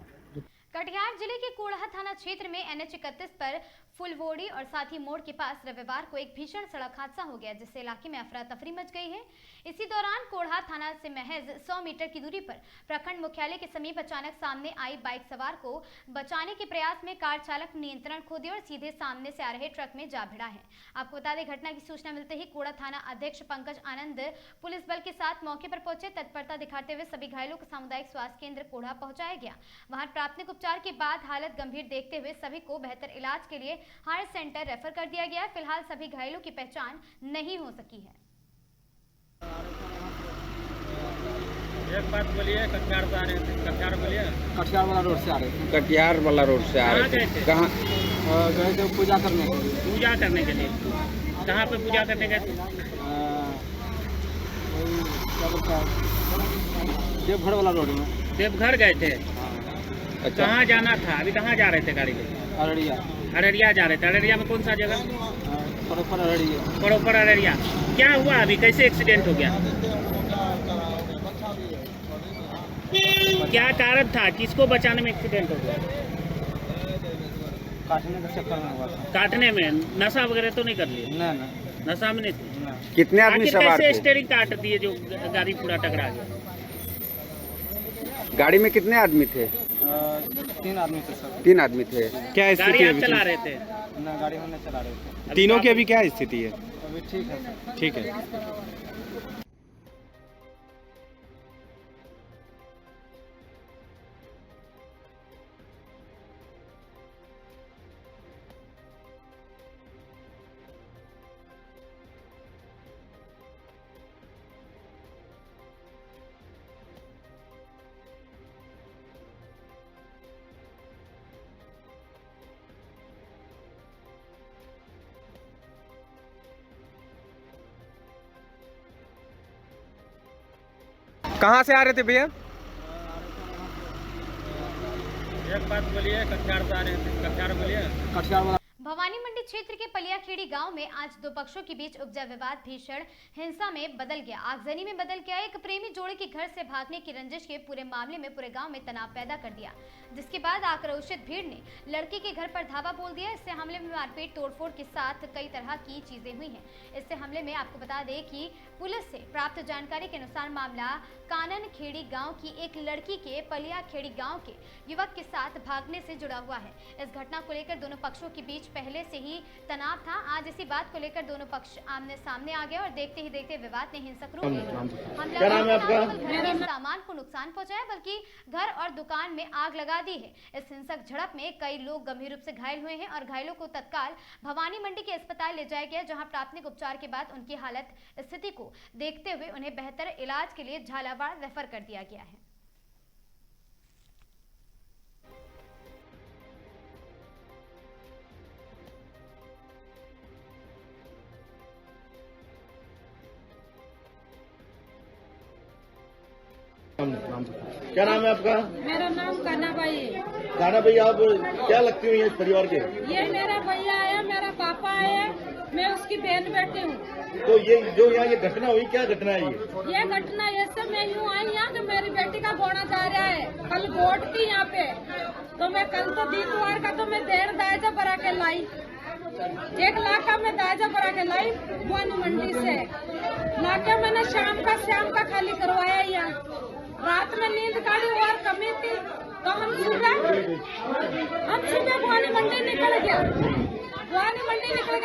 कटिहार जिले के कोढ़ा थाना क्षेत्र में NH 31 पर फुलवोड़ी और साथी मोड़ के पास रविवार को एक भीषण सड़क हादसा हो गया जिससे इलाके में अफरा तफरी मच गई है। इसी दौरान कोढ़ा थाना से महज 100 मीटर की दूरी पर प्रखंड मुख्यालय के समीप अचानक सामने आई बाइक सवार को बचाने के प्रयास में कार चालक नियंत्रण खो दिया और सीधे सामने से आ रहे ट्रक में जा भिड़ा है। आपको बता दें, घटना की सूचना मिलते ही कोढ़ा थाना अध्यक्ष पंकज आनंद पुलिस बल के साथ मौके पर पहुंचे। तत्परता दिखाते हुए सभी घायलों को सामुदायिक स्वास्थ्य केंद्र कोढ़ा पहुंचाया गया। वहां प्राथमिक उपचार के बाद हालत गंभीर देखते हुए सभी को बेहतर इलाज के लिए हायर सेंटर रेफर कर दिया गया। फिलहाल सभी घायलों की पहचान नहीं हो सकी है। एक बात बोलिए, कटिहार से आ रहे थे, कटिहार बोलिए, कटिहार वाला रोड से आ रहे थे। कटिहार वाला रोड से आ रहे थे। कहाँ गए थे? पूजा करने के लिए। पूजा करने के लिए? कहाँ पे पूजा करने गए थे? क्या बोलता है, देवघर वाला रोड में। देवघर गए थे? अच्छा। कहाँ जाना था? अभी कहाँ जा रहे थे गाड़ी में? अररिया। अररिया जा रहे थे। अररिया में कौन सा जगह? पड़ोपर अररिया। पड़ोपर अररिया। क्या हुआ अभी, कैसे एक्सीडेंट हो गया? क्या कारण था, किसको बचाने में एक्सीडेंट हो गया? काटने के चक्कर में हुआ था। काटने में? नशा वगैरह तो नहीं कर लिए? नहीं, नशा में नहीं थे। कितने आदमी सवार थे? कैसे स्टीयरिंग काट दिए जो गाड़ी पूरा टकरा गया? गाड़ी में कितने आदमी थे? 3 आदमी थे सर। 3 आदमी थे। क्या स्थिति है? चला रहे थे? ना, गाड़ी हमने चला रहे थे। तीनों की अभी क्या स्थिति है? अभी ठीक है सर। ठीक है। कहाँ से आ रहे थे भैया? एक बात बोलिए, कटिहार से आ रहे थे। कटिहार बोलिए। कटिहार वाला। भवानी भवानी मंडी क्षेत्र के पलियाखेड़ी गांव में आज दो पक्षों के बीच उपजा विवाद भीषण हिंसा में बदल गया, आगजनी में बदल गया। एक प्रेमी जोड़े के घर से भागने की रंजिश के पूरे मामले में पूरे गांव में तनाव पैदा कर दिया, जिसके बाद आक्रोशित भीड़ ने लड़के के घर पर धावा बोल दिया। इससे हमले में मारपीट तोड़फोड़ के साथ कई तरह की चीजें हुई हैं। इससे हमले में आपको बता दें कि पुलिस से प्राप्त जानकारी के अनुसार मामला कानन खेड़ी गांव की एक लड़की के पलियाखेड़ी गांव के युवक के साथ भागने से जुड़ा हुआ है। इस घटना को लेकर दोनों पक्षों के बीच पहले से ही तनाव था। आज इसी बात को लेकर दोनों पक्ष आमने सामने आ गए और देखते ही देखते विवाद ने हिंसक रूप ले लिया। सामान को नुकसान पहुंचाया बल्कि घर और दुकान में आग लगा दी है। इस हिंसक झड़प में कई लोग गंभीर रूप से घायल हुए हैं और घायलों को तत्काल भवानी मंडी के अस्पताल ले जाया गया, जहां प्राथमिक उपचार के बाद उनकी हालत स्थिति को देखते हुए उन्हें बेहतर इलाज के लिए झालावाड़ रेफर कर दिया गया है। क्या नाम है आपका? मेरा नाम काना बाई है। काना भाई, आप क्या लगती हुई है इस परिवार के? ये मेरा भैया है, मेरा पापा है, मैं उसकी बहन बेटी हूँ। तो ये जो यहाँ ये घटना हुई, क्या घटना है ये घटना ऐसे मैं यूँ आई यहाँ कि मेरी बेटी का घोड़ा जा रहा है, कल वोट की यहाँ पे, तो मैं कल तो दीतवार का तो मैं देर दायजा भरा के लाई, 1 लाख का मैं दायजा भरा के लाई भवानी मंडी से लाके मैंने शाम का खाली करवाया यहाँ। रात में नींद काढ़ी और कमी थी तो हम सुबह भवानी मंडी निकल गया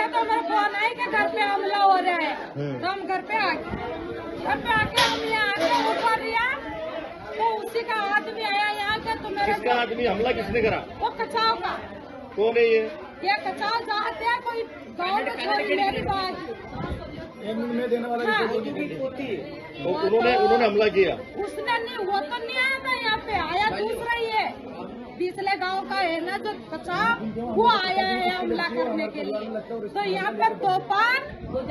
तो हमारा फोन आया कि घर पे हमला हो रहा है। तो हम घर पे आके हम यहाँ आके ऊपर लिया तो उसी का आदमी आया यहाँ के। तो मेरा किसका आदमी? हमला किसने करा? वो कचाव का। कौन है ये कचाव चाहते हैं कोई गाँव में छोड़ी मेरी बात में देने वाला उन्होंने हमला किया। उसने नहीं, वो तो नहीं आया था यहाँ पे, आया दूसरा ही है, पिछले गांव का है ना जो कचाव, वो आया है हमला करने के लिए। तो यहाँ पे तूफान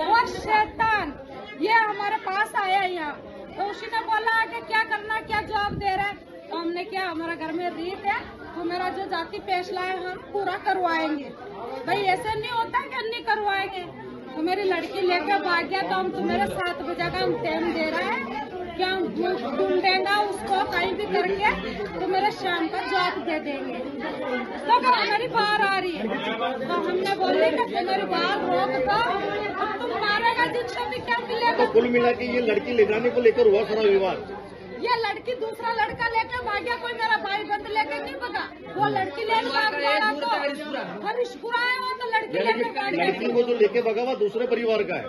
और शैतान ये हमारे पास आया यहाँ। तो उसी ने बोला कि क्या करना, क्या जवाब दे रहा है। तो हमने क्या, हमारा घर में रीत है तो मेरा जो जाति फैसला है हम पूरा करवाएंगे। भाई ऐसे नहीं होता कि नहीं करवाएंगे। तो मेरी लड़की लेकर भाग गया तो हम तुम्हारे 7 बजे का हम टाइम दे रहा है कि हम ढूंढेगा उसको कहीं भी करके तो मेरे शाम का जॉब दे देंगे। तो अगर हमारी बाहर आ रही है तो हमने बोले कि मेरी बाहर रोक दो, अब तुम मारेगा जिससे भी क्या मिलेगा। तो कुल मिला के ये लड़की ले जाने को लेकर हुआ सारा विवाद। ये लड़की दूसरा लड़का लेकर भाग गया, कोई मेरा भाई बंद लेकर नहीं भगा। वो लड़की लेकर तो हरीशपुरा है, वो तो लड़की को जो लेके भगा हुआ दूसरे परिवार का है।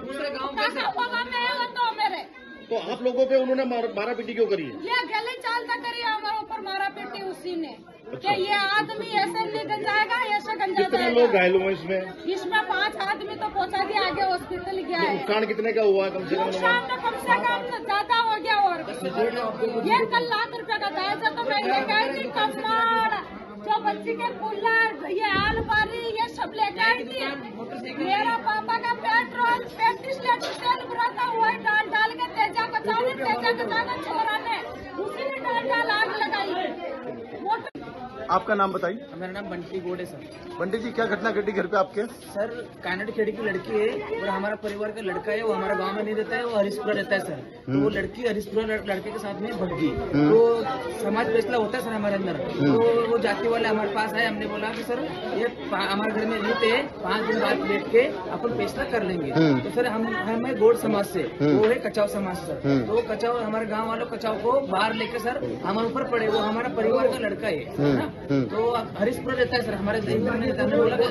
तो मेरे तो आप लोगों पे उन्होंने मारा पीटी क्यों करी है? ये गले चालता करी हमारे ऊपर मारा पीटी उसी ने। कि ये आदमी ऐसे नहीं गंजाएगा, ऐसे गंजा कितने लोग घायल हुए इसमें? 5 आदमी तो पहुंचा दिया, आगे हॉस्पिटल गया है। नुकसान कितने का हुआ है? कम से कम ज्यादा हो गया। और ये कल ₹1,00,000 का दायजा तो मैं ये कह रही कमाल जो बच्ची के कूलर, ये आल बारी, ये सब लेकर आई थी। मेरा पापा का पेट्रोल 35 लीटर तेल भराता हुआ डाल के तेजा कचाने छोरा ने उसी ने डाल आग लगाई। आपका नाम बताइए। मेरा नाम बंटी गोड है सर। बंटी जी, क्या घटना घटी घर पे आपके? सर कानड़ खेड़ी की लड़की है और हमारा परिवार का लड़का है, वो हमारा गांव में नहीं रहता है, वो हरीशपुरा रहता है सर। तो वो लड़की हरीशपुरा लड़के के साथ में भग गई। तो समाज फैसला होता है सर हमारे अंदर। तो वो जाति वाले हमारे पास आए, हमने बोला कि सर ये हमारे घर में रहते हैं, 5 दिन बाद बैठ के अपन फैसला कर लेंगे। तो सर हम गोड समाज से, वो है कचाव समाज सर। तो कचाव हमारे गाँव वालों कचाव को बाहर लेके सर हमारे ऊपर पड़े, वो हमारा परिवार का लड़का है ना। तो हरीशपुर रहता है सर, हमारे हमने बोला कि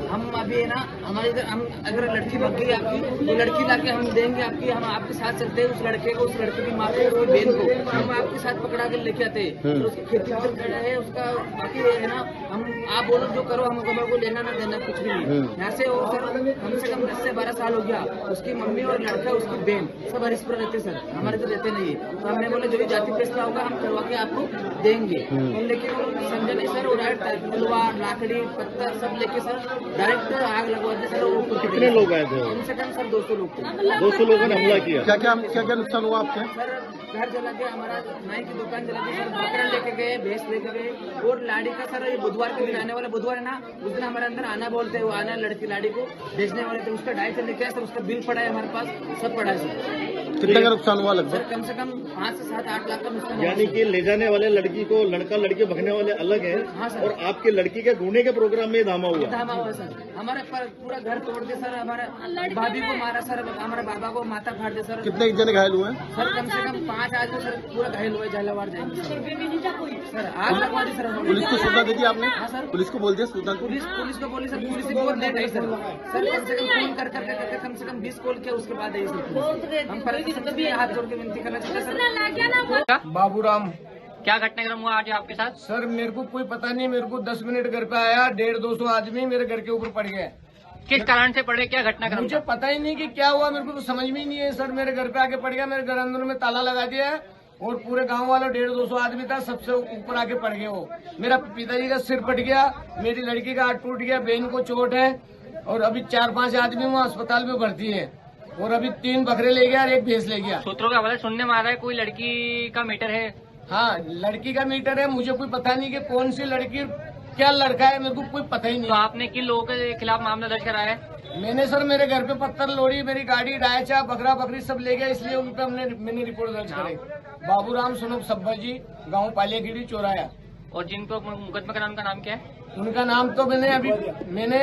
हम अभी है ना हमारे इधर हम अगर लड़की भग गई आपकी तो लड़की लाके हम देंगे आपकी, हम आपके साथ चलते हैं। उस लड़के को, उस लड़के की माँ को, उसकी बहन को हम आपके साथ पकड़ा के लेके आते हैं। तो उसकी खेती खड़ा है उसका, बाकी है ना हम आप बोलो जो करो, हम हमारे को लेना ना देना कुछ भी नहीं। यहाँ से वो सर कम से कम 10 से 12 साल हो गया। उसकी मम्मी और लड़का, उसकी बहन सब हरीशपुर रहते सर, हमारे इधर रहते नहीं है। तो हमने बोला जो भी जाति फैसला होगा हम करवा के आपको देंगे। लेकिन समझे नहीं सर, तलवार, लाकड़ी, पत्थर सब लेके सर डायरेक्ट आग लगवाते सर। कितने लोग आए थे? कम से कम सर 200 लोग थे। 200 लोगों ने हमला किया। क्या क्या नुकसान हुआ आपके? सर घर जला के, हमारा नाई की दुकान जला के, सर बकरा लेके गए, भैंस लेके गए। और लाड़ी का सर ये बुधवार के दिन आने वाला बुधवार है ना, उस दिन हमारे अंदर आना बोलते हैं, वो आना लड़की लाड़ी को बेचने वाले थे, उसका 250 लेके आए सर, उसका बिल पड़ा है हमारे पास, सब पड़ा है सर। कितना का नुकसान हुआ लगभग? सर कम से कम 5 से 7-8 लाख का नुकसान। यानी कि ले जाने वाले लड़की को लड़का लड़के भगने वाले अलग है। हाँ सर। और आपके लड़की के ढूंढने के प्रोग्राम में धामा हुआ सर। हमारे पूरा घर तोड़ दे सर, हमारे भाभी को मारा सर, हमारे बाबा को माथा फाड़ दे सर। कितने जने घायल हुए हैं? सर कम से कम 5 आदमी सर पूरा घायल हुए, झालावाड़ जाएंगे सर। आग लगवा दी सर। पुलिस को सूचना दे दी आपने? हाँ सर। पुलिस को बोल दिया सूचना? पुलिस को बोली सर, पुलिस बहुत लेट आई सर। सर कम से कम फोन कर कम से कम 20 कॉल किया, उसके बाद आई सर। हम पर हाथ जोड़ के विनती करना चाहते सर। बाबूराम, क्या घटनाक्रम हुआ आज आपके साथ? सर मेरे को कोई पता नहीं, मेरे को 10 मिनट घर पे आया, 150-200 आदमी मेरे घर के ऊपर पड़ गए। किस कारण से पड़े, क्या घटनाक्रम? मुझे पता ही नहीं कि क्या हुआ, मेरे को तो समझ में ही नहीं है सर। मेरे घर पे आके पड़ गया, मेरे घर अंदर में ताला लगा दिया है और पूरे गांव वालों 150-200 आदमी था, सबसे ऊपर आके पड़ गए वो। मेरा पिताजी का सिर फट गया, मेरी लड़की का हाथ टूट गया, बहन को चोट है और अभी 4-5 आदमी वहाँ अस्पताल में भर्ती है और अभी 3 बकरे ले गया और 1 भैंस ले गया। सूत्रों का हवाले सुनने में आ रहा है कोई लड़की का मीटर है। हाँ लड़की का मीटर है, मुझे कोई पता नहीं कि कौन सी लड़की क्या लड़का है, मेरे को कोई पता ही नहीं। तो आपने किन लोगों के खिलाफ मामला दर्ज कराया है? मैंने सर मेरे घर पे पत्थर, लोड़ी, मेरी गाड़ी, डायचा, बकरा बकरी सब ले गया, इसलिए उन पे मैंने रिपोर्ट दर्ज कराई। बाबूराम सुनब सब्बा जी, गाँव पालियाखेड़ी चौराया। और जिनको मुकदमा करा उनका नाम क्या है? उनका नाम तो मैंने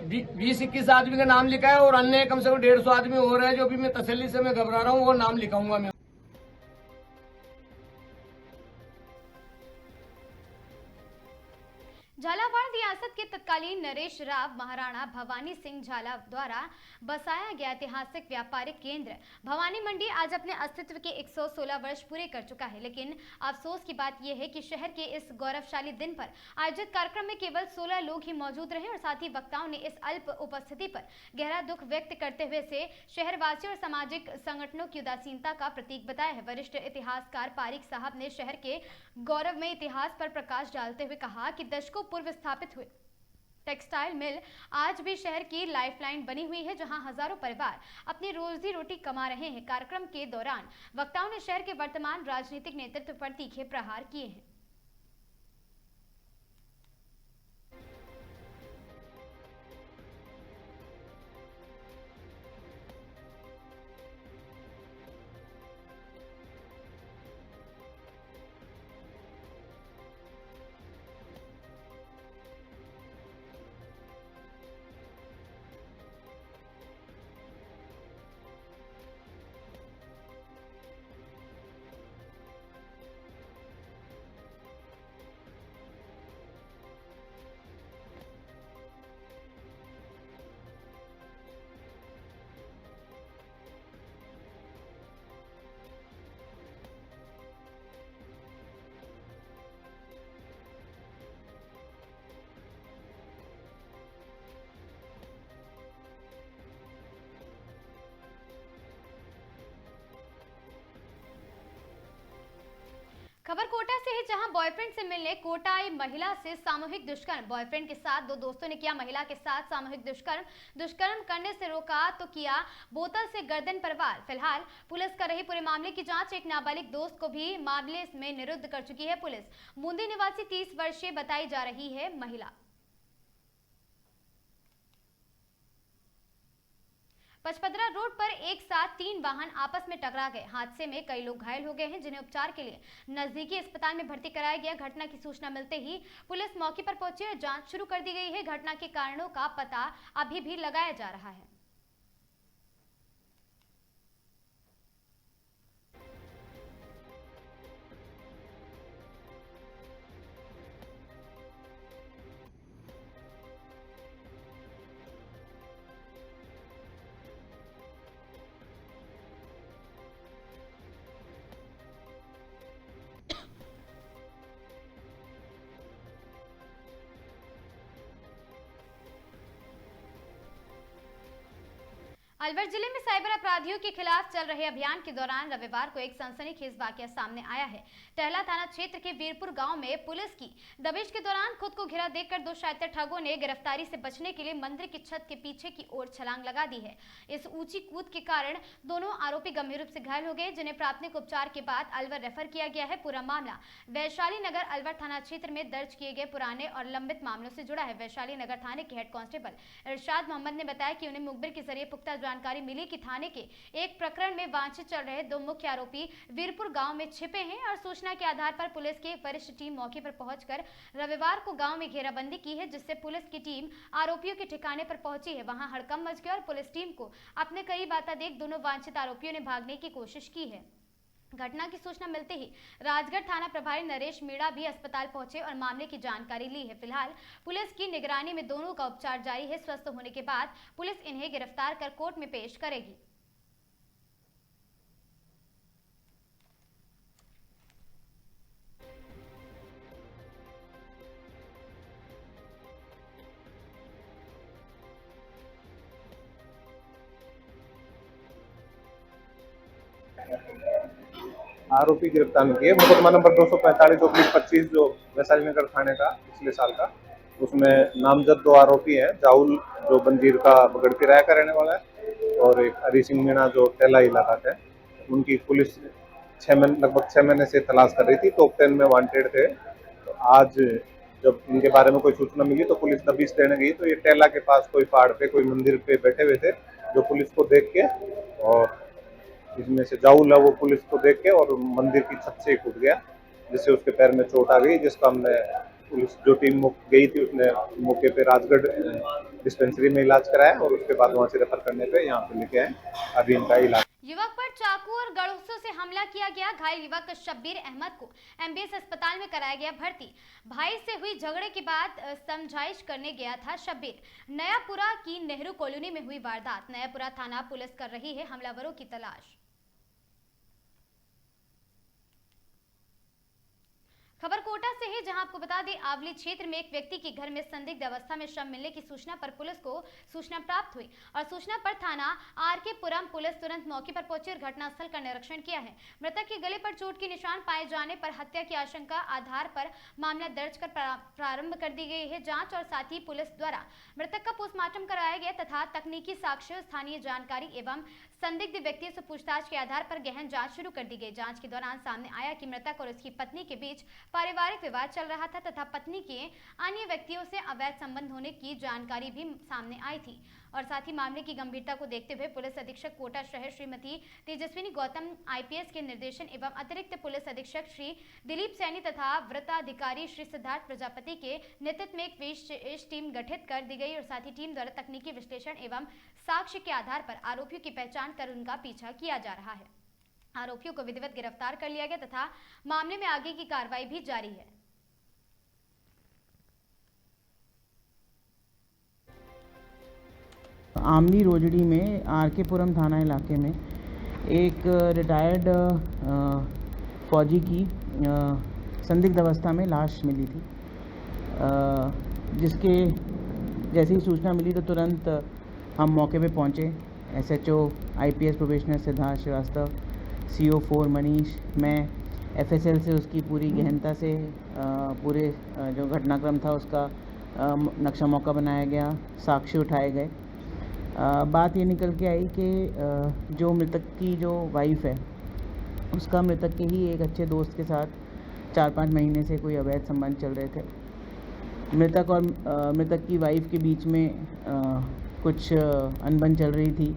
20-21 आदमी का नाम लिखा है और अन्य कम से कम 150 आदमी हो रहे हैं, जो भी मैं तसल्ली से मैं घबरा रहा हूँ, वो नाम लिखाऊंगा मैं। झालावाड़ रियासत के तत्कालीन नरेश राव महाराणा भवानी सिंह झाला द्वारा बसाया गया ऐतिहासिक व्यापारिक केंद्र भवानी मंडी आज अपने अस्तित्व के 116 वर्ष पूरे कर चुका है। लेकिन अफसोस की बात यह है कि शहर के इस गौरवशाली दिन पर आयोजित कार्यक्रम में केवल 16 लोग ही मौजूद रहे और साथ ही वक्ताओं ने इस अल्प उपस्थिति पर गहरा दुख व्यक्त करते हुए इसे शहरवासियों और सामाजिक संगठनों की उदासीनता का प्रतीक बताया है। वरिष्ठ इतिहासकार पारिक साहब ने शहर के गौरवमय इतिहास पर प्रकाश डालते हुए कहा कि दशकों पूर्व स्थापित हुए टेक्सटाइल मिल आज भी शहर की लाइफलाइन बनी हुई है, जहां हजारों परिवार अपनी रोजी रोटी कमा रहे हैं। कार्यक्रम के दौरान वक्ताओं ने शहर के वर्तमान राजनीतिक नेतृत्व पर तीखे प्रहार किए हैं। खबर कोटा से है, जहां बॉयफ्रेंड से मिलने कोटा आई महिला से सामूहिक दुष्कर्म। बॉयफ्रेंड के साथ 2 दोस्तों ने किया महिला के साथ सामूहिक दुष्कर्म करने से रोका तो किया बोतल से गर्दन पर वार। फिलहाल पुलिस कर रही पूरे मामले की जांच। एक नाबालिग दोस्त को भी मामले में निरुद्ध कर चुकी है पुलिस। बूंदी निवासी 30 वर्षीय बताई जा रही है महिला। पचपदरा रोड पर एक साथ 3 वाहन आपस में टकरा गए। हादसे में कई लोग घायल हो गए हैं, जिन्हें उपचार के लिए नजदीकी अस्पताल में भर्ती कराया गया। घटना की सूचना मिलते ही पुलिस मौके पर पहुंची और जांच शुरू कर दी गई है। घटना के कारणों का पता अभी भी लगाया जा रहा है। अलवर जिले में साइबर अपराधियों के खिलाफ चल रहे अभियान के दौरान रविवार को एक सनसनीखेज वाकया सामने आया है। टहला थाना क्षेत्र के वीरपुर गांव में पुलिस की दबिश के दौरान खुद को घिरा देखकर दो शातिर ठगों ने गिरफ्तारी से बचने के लिए मंदिर की छत के पीछे की ओर छलांग लगा दी है। इस ऊंची कूद के कारण दोनों आरोपी गंभीर रूप से घायल हो गए, जिन्हें प्राथमिक उपचार के बाद अलवर रेफर किया गया है। पूरा मामला वैशाली नगर अलवर थाना क्षेत्र में दर्ज किए गए पुराने और लंबित मामलों से जुड़ा है। वैशाली नगर थाने के हेड कांस्टेबल इरशाद मोहम्मद ने बताया कि उन्हें मुखबिर के जरिए पुख्ता जानकारी मिली कि थाने के एक प्रकरण में वांछित चल रहे दो मुख्य आरोपी वीरपुर गांव में छिपे हैं और सूचना के आधार पर पुलिस की एक वरिष्ठ टीम मौके पर पहुंचकर रविवार को गांव में घेराबंदी की है, जिससे पुलिस की टीम आरोपियों के ठिकाने पर पहुंची है। वहां हड़कंप मच गया और पुलिस टीम को अपने करीब आता देख दोनों वांछित आरोपियों ने भागने की कोशिश की है। घटना की सूचना मिलते ही राजगढ़ थाना प्रभारी नरेश मीणा भी अस्पताल पहुंचे और मामले की जानकारी ली है। फिलहाल पुलिस की निगरानी में दोनों का उपचार जारी है। स्वस्थ होने के बाद पुलिस इन्हें गिरफ्तार कर कोर्ट में पेश करेगी। आरोपी गिरफ्तार किए। मुकदमा नंबर 245/25 जो वैशाली नगर थाने का पिछले साल का, उसमें नामजद दो आरोपी हैं। जाहुल जो बंजीर का बगड़ किराया का रहने वाला है और एक हरी सिंह मीणा जो टेला इलाका का है। उनकी पुलिस लगभग 6 महीने से तलाश कर रही थी। टॉप 10 में वांटेड थे। तो आज जब इनके बारे में कोई सूचना मिली तो पुलिस दबिश देने गई तो ये टेला के पास कोई पहाड़ पे कोई मंदिर पे बैठे हुए थे, जो पुलिस को देख के, और इसमें से जाहुल है वो पुलिस को देख के और मंदिर की छत से कूद गया, जिससे उसके पैर में चोट आ गई, जिसका हमने पुलिस जो टीम गई थी उसने मौके पे राजगढ़ डिस्पेंसरी में इलाज कराया और उसके बाद वहां से रेफर करने पे यहाँ पे लेके आए। अभी इनका इलाज। युवक पर चाकू और गड़ूसों से हमला किया गया। घायल युवक शब्बीर अहमद को एमबीएस अस्पताल में कराया गया भर्ती। भाई से हुई झगड़े के बाद समझाइश करने गया था शब्बीर। नयापुरा की नेहरू कॉलोनी में हुई वारदात। नयापुरा थाना पुलिस कर रही है हमलावरों की तलाश। खबर कोटा से है, जहां आपको बता दें आवली क्षेत्र में एक व्यक्ति के घर में संदिग्ध अवस्था में शव मिलने की सूचना पर पुलिस को सूचना प्राप्त हुई और सूचना पर थाना आरके पुरम पुलिस तुरंत मौके पर पहुंची और घटनास्थल का निरीक्षण किया है। मृतक के गले पर चोट के निशान पाए जाने पर हत्या की आशंका आधार पर मामला दर्ज कर प्रारंभ कर दी गई है जांच, और साथ ही पुलिस द्वारा मृतक का पोस्टमार्टम कराया गया तथा तकनीकी साक्ष्य, स्थानीय जानकारी एवं संदिग्ध व्यक्तियों से पूछताछ के आधार पर गहन जांच शुरू कर दी गई। जांच के दौरान सामने आया कि मृतक और उसकी पत्नी के बीच पारिवारिक विवाद चल रहा था तथा पत्नी के अन्य व्यक्तियों से अवैध संबंध होने की जानकारी भी सामने आई थी। और साथ ही मामले की गंभीरता को देखते हुए पुलिस अधीक्षक कोटा शहर श्रीमती तेजस्विनी गौतम, आईपीएस के निर्देशन एवं अतिरिक्त पुलिस अधीक्षक श्री दिलीप सैनी तथा वृत्ताधिकारी श्री सिद्धार्थ प्रजापति के नेतृत्व में एक विशेष टीम गठित कर दी गई और साथ ही टीम द्वारा तकनीकी विश्लेषण एवं साक्ष्य के आधार पर आरोपियों की पहचान कर उनका पीछा किया जा रहा है। आरोपियों को विधिवत गिरफ्तार कर लिया गया तथा मामले में आगे की कार्रवाई भी जारी है। आमली रोजड़ी में आरके पुरम थाना इलाके में एक रिटायर्ड फौजी की संदिग्ध अवस्था में लाश मिली थी, जिसके जैसे ही सूचना मिली तो तुरंत हम मौके पे पहुंचे। SHO IPS probationer Siddharth Srivastava, CO4 Manish, मैं एफएसएल से उसकी पूरी गहनता से पूरे जो घटनाक्रम था उसका नक्शा मौका बनाया गया, साक्ष्य उठाए गए। बात ये निकल के आई कि जो मृतक की जो वाइफ है उसका मृतक के ही एक अच्छे दोस्त के साथ 4-5 महीने से कोई अवैध संबंध चल रहे थे। मृतक और मृतक की वाइफ के बीच में कुछ अनबन चल रही थी।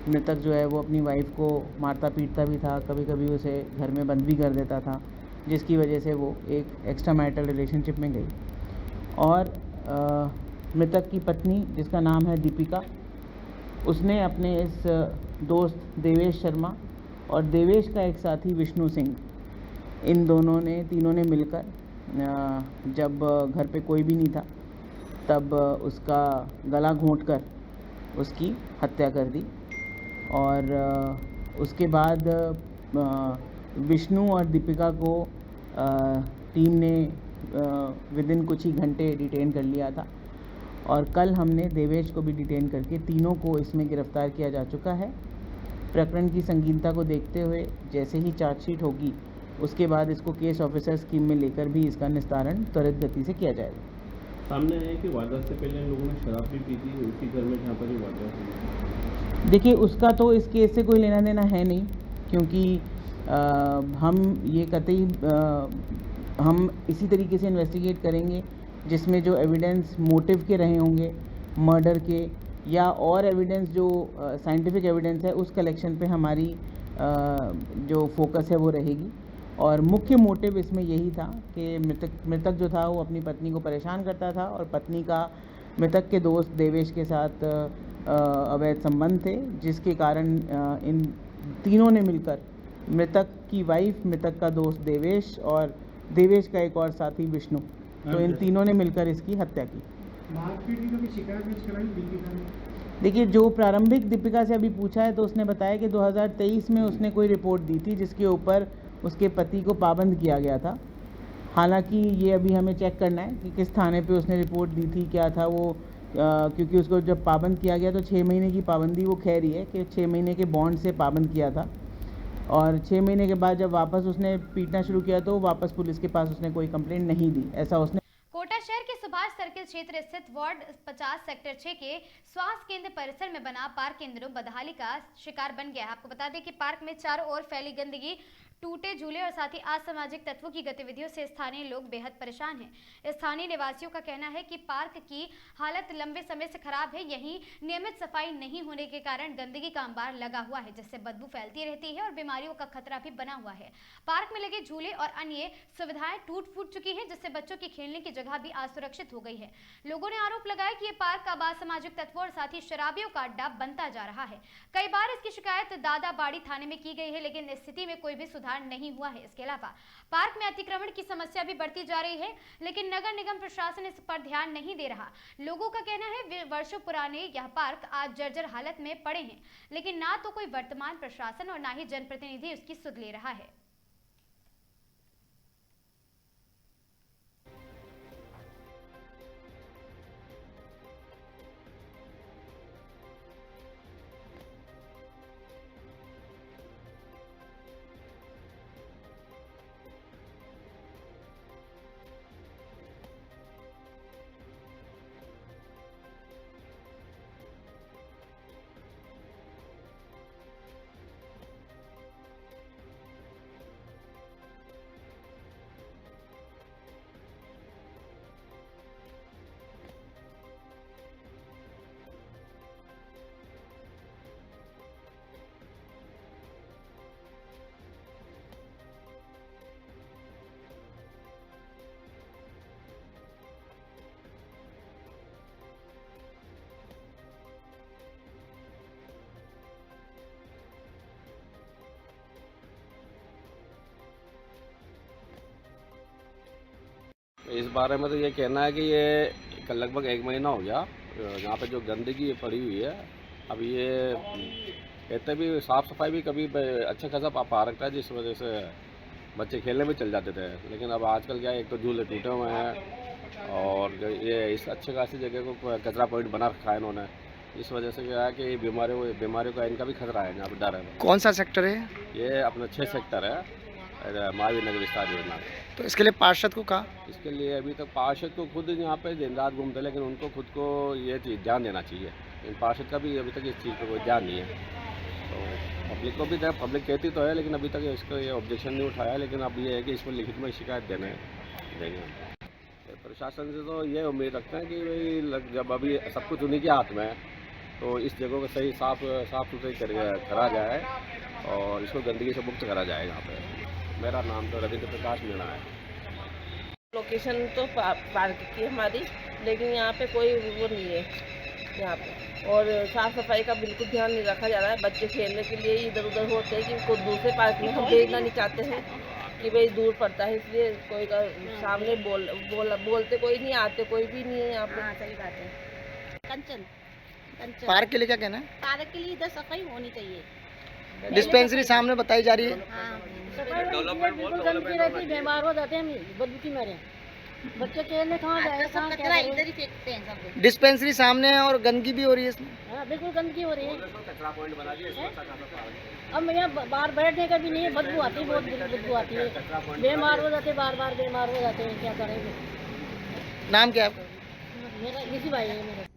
मृतक जो है वो अपनी वाइफ को मारता पीटता भी था, कभी कभी उसे घर में बंद भी कर देता था, जिसकी वजह से वो एक एक्स्ट्रा मैरिटल रिलेशनशिप में गई। और मृतक की पत्नी जिसका नाम है दीपिका, उसने अपने इस दोस्त देवेश शर्मा और देवेश का एक साथी विष्णु सिंह, इन तीनों ने मिलकर जब घर पे कोई भी नहीं था तब उसका गला घोंटकर उसकी हत्या कर दी। और उसके बाद विष्णु और दीपिका को टीम ने विदिन कुछ ही घंटे डिटेन कर लिया था और कल हमने देवेश को भी डिटेन करके तीनों को इसमें गिरफ्तार किया जा चुका है। प्रकरण की संगीनता को देखते हुए जैसे ही चार्जशीट होगी उसके बाद इसको केस ऑफिसर स्कीम में लेकर भी इसका निस्तारण त्वरित गति से किया जाएगा। सामने आया कि वारदात से पहले इन लोगों ने शराब भी पी थी उसी घर में जहाँ पर ये वारदात हुई। देखिए, उसका तो इस केस से कोई लेना देना है नहीं, क्योंकि हम ये कतई हम इसी तरीके से इन्वेस्टिगेट करेंगे जिसमें जो एविडेंस मोटिव के रहे होंगे, मर्डर के या और एविडेंस जो साइंटिफिक एविडेंस है, उस कलेक्शन पे हमारी जो फोकस है वो रहेगी। और मुख्य मोटिव इसमें यही था कि मृतक जो था वो अपनी पत्नी को परेशान करता था और पत्नी का मृतक के दोस्त देवेश के साथ अवैध संबंध थे, जिसके कारण इन तीनों ने मिलकर मृतक की वाइफ, मृतक का दोस्त देवेश और देवेश का एक और साथी विष्णु, तो इन तीनों ने मिलकर इसकी हत्या की। देखिए, जो प्रारंभिक दीपिका से अभी पूछा है तो उसने बताया कि 2023 में उसने कोई रिपोर्ट दी थी जिसके ऊपर उसके पति को पाबंद किया गया था। हालांकि ये अभी हमें चेक करना है कि किस थाने पे उसने रिपोर्ट दी थी, क्या था वो, क्योंकि उसको जब पाबंद किया गया तो 6 महीने की पाबंदी वो खैर ही है कि 6 महीने के बॉन्ड से पाबंद किया था, और 6 महीने के बाद जब वापस उसने पीटना शुरू किया तो वापस पुलिस के पास उसने कोई कंप्लेंट नहीं दी, ऐसा उसने। कोटा शहर के सुभाष सर्किल क्षेत्र स्थित वार्ड 50 सेक्टर 6 के स्वास्थ्य केंद्र परिसर में बना पार्क इन दिनों बदहाली का शिकार बन गया है। आपको बता दें कि पार्क में चारों ओर फैली गंदगी, टूटे झूले और साथ ही असामाजिक तत्वों की गतिविधियों से स्थानीय लोग बेहद परेशान हैं। स्थानीय निवासियों का कहना है कि पार्क की हालत लंबे समय से खराब है। यहीं नियमित सफाई नहीं होने के कारण गंदगी का अंबार लगा हुआ है, जिससे बदबू फैलती रहती है और बीमारियों का खतरा भी बना हुआ है। पार्क में लगे झूले और अन्य सुविधाएं टूट फूट चुकी है, जिससे बच्चों की खेलने की जगह भी असुरक्षित हो गई है। लोगों ने आरोप लगाया कि ये पार्क अब असामाजिक तत्वों और साथ ही शराबियों का अड्डा बनता जा रहा है। कई बार इसकी शिकायत दादाबाड़ी थाने में की गई है, लेकिन इस स्थिति में कोई भी सुधार नहीं हुआ है। इसके अलावा पार्क में अतिक्रमण की समस्या भी बढ़ती जा रही है, लेकिन नगर निगम प्रशासन इस पर ध्यान नहीं दे रहा। लोगों का कहना है वर्षों पुराने यह पार्क आज जर्जर हालत में पड़े हैं, लेकिन ना तो कोई वर्तमान प्रशासन और ना ही जनप्रतिनिधि उसकी सुध ले रहा है। इस बारे में तो ये कहना है कि ये लगभग 1 महीना हो गया यहाँ पे जो गंदगी पड़ी हुई है। अब ये कहते भी साफ़ सफाई भी कभी अच्छा खासा पार्क था, जिस वजह से बच्चे खेलने भी चल जाते थे। लेकिन अब आजकल क्या है, एक तो झूले टूटे हुए हैं और ये इस अच्छे खासी जगह को कचरा पॉइंट बना रखा है इन्होंने। इस वजह से क्या है कि बीमारियों का इनका भी खतरा है, यहाँ पर डर है। कौन सा सेक्टर है ये? अपना 6 सेक्टर है, महावीर नगर विस्तार योजना। तो इसके लिए पार्षद को कहा? इसके लिए अभी तक पार्षद को खुद यहाँ पे दिन रात घूमते, लेकिन उनको खुद को ये चीज़ ध्यान देना चाहिए। इन पार्षद का भी अभी तक इस चीज़ पर कोई ध्यान नहीं है। तो पब्लिक को भी पब्लिक कहती तो है, लेकिन अभी तक इसको ये ऑब्जेक्शन नहीं उठाया। लेकिन अब ये है कि इस पर लिखित में शिकायत देंगे। प्रशासन से तो ये उम्मीद रखते हैं कि भाई जब अभी सब कुछ उन्हीं के हाथ में है तो इस जगह को सही साफ सुथरी करा जाए और इसको गंदगी से मुक्त करा जाए यहाँ पे। मेरा नाम तो रविंद्र प्रकाश मीणा है। लोकेशन तो पार्क की है हमारी, लेकिन यहाँ पे कोई वो नहीं है यहाँ पे, और साफ़ सफाई का बिल्कुल ध्यान नहीं रखा जा रहा है। बच्चे खेलने के लिए इधर उधर होते हैं कि कोई दूसरे पार्क में हम भेजना नहीं चाहते हैं कि भाई दूर पड़ता है, इसलिए कोई का सामने बोलते कोई नहीं, आते कोई भी नहीं है यहाँ पे। सही बात है। कंचन पार्क के लिए क्या कहना है? पार्क के लिए इधर सफाई होनी चाहिए। डिस्पेंसरी सामने बताई जा रही है। बिल्कुल गंदगी रहती, बीमार हो जाते हैं, बदबू की मारे। बच्चे खेलने कहाँ जाए, सब कचरा इधर ही फेंकते हैं सब। डिस्पेंसरी सामने है और गंदगी भी हो रही है इसमें। हाँ, बिल्कुल गंदगी हो रही है। अब यहाँ बाहर बैठने का भी नहीं है, बदबू आती है, बहुत बदबू आती है, बीमार हो जाते, बार बार बीमार हो जाते हैं, क्या करेंगे। नाम क्या है आपका? मेरा इसी भाई है मेरा।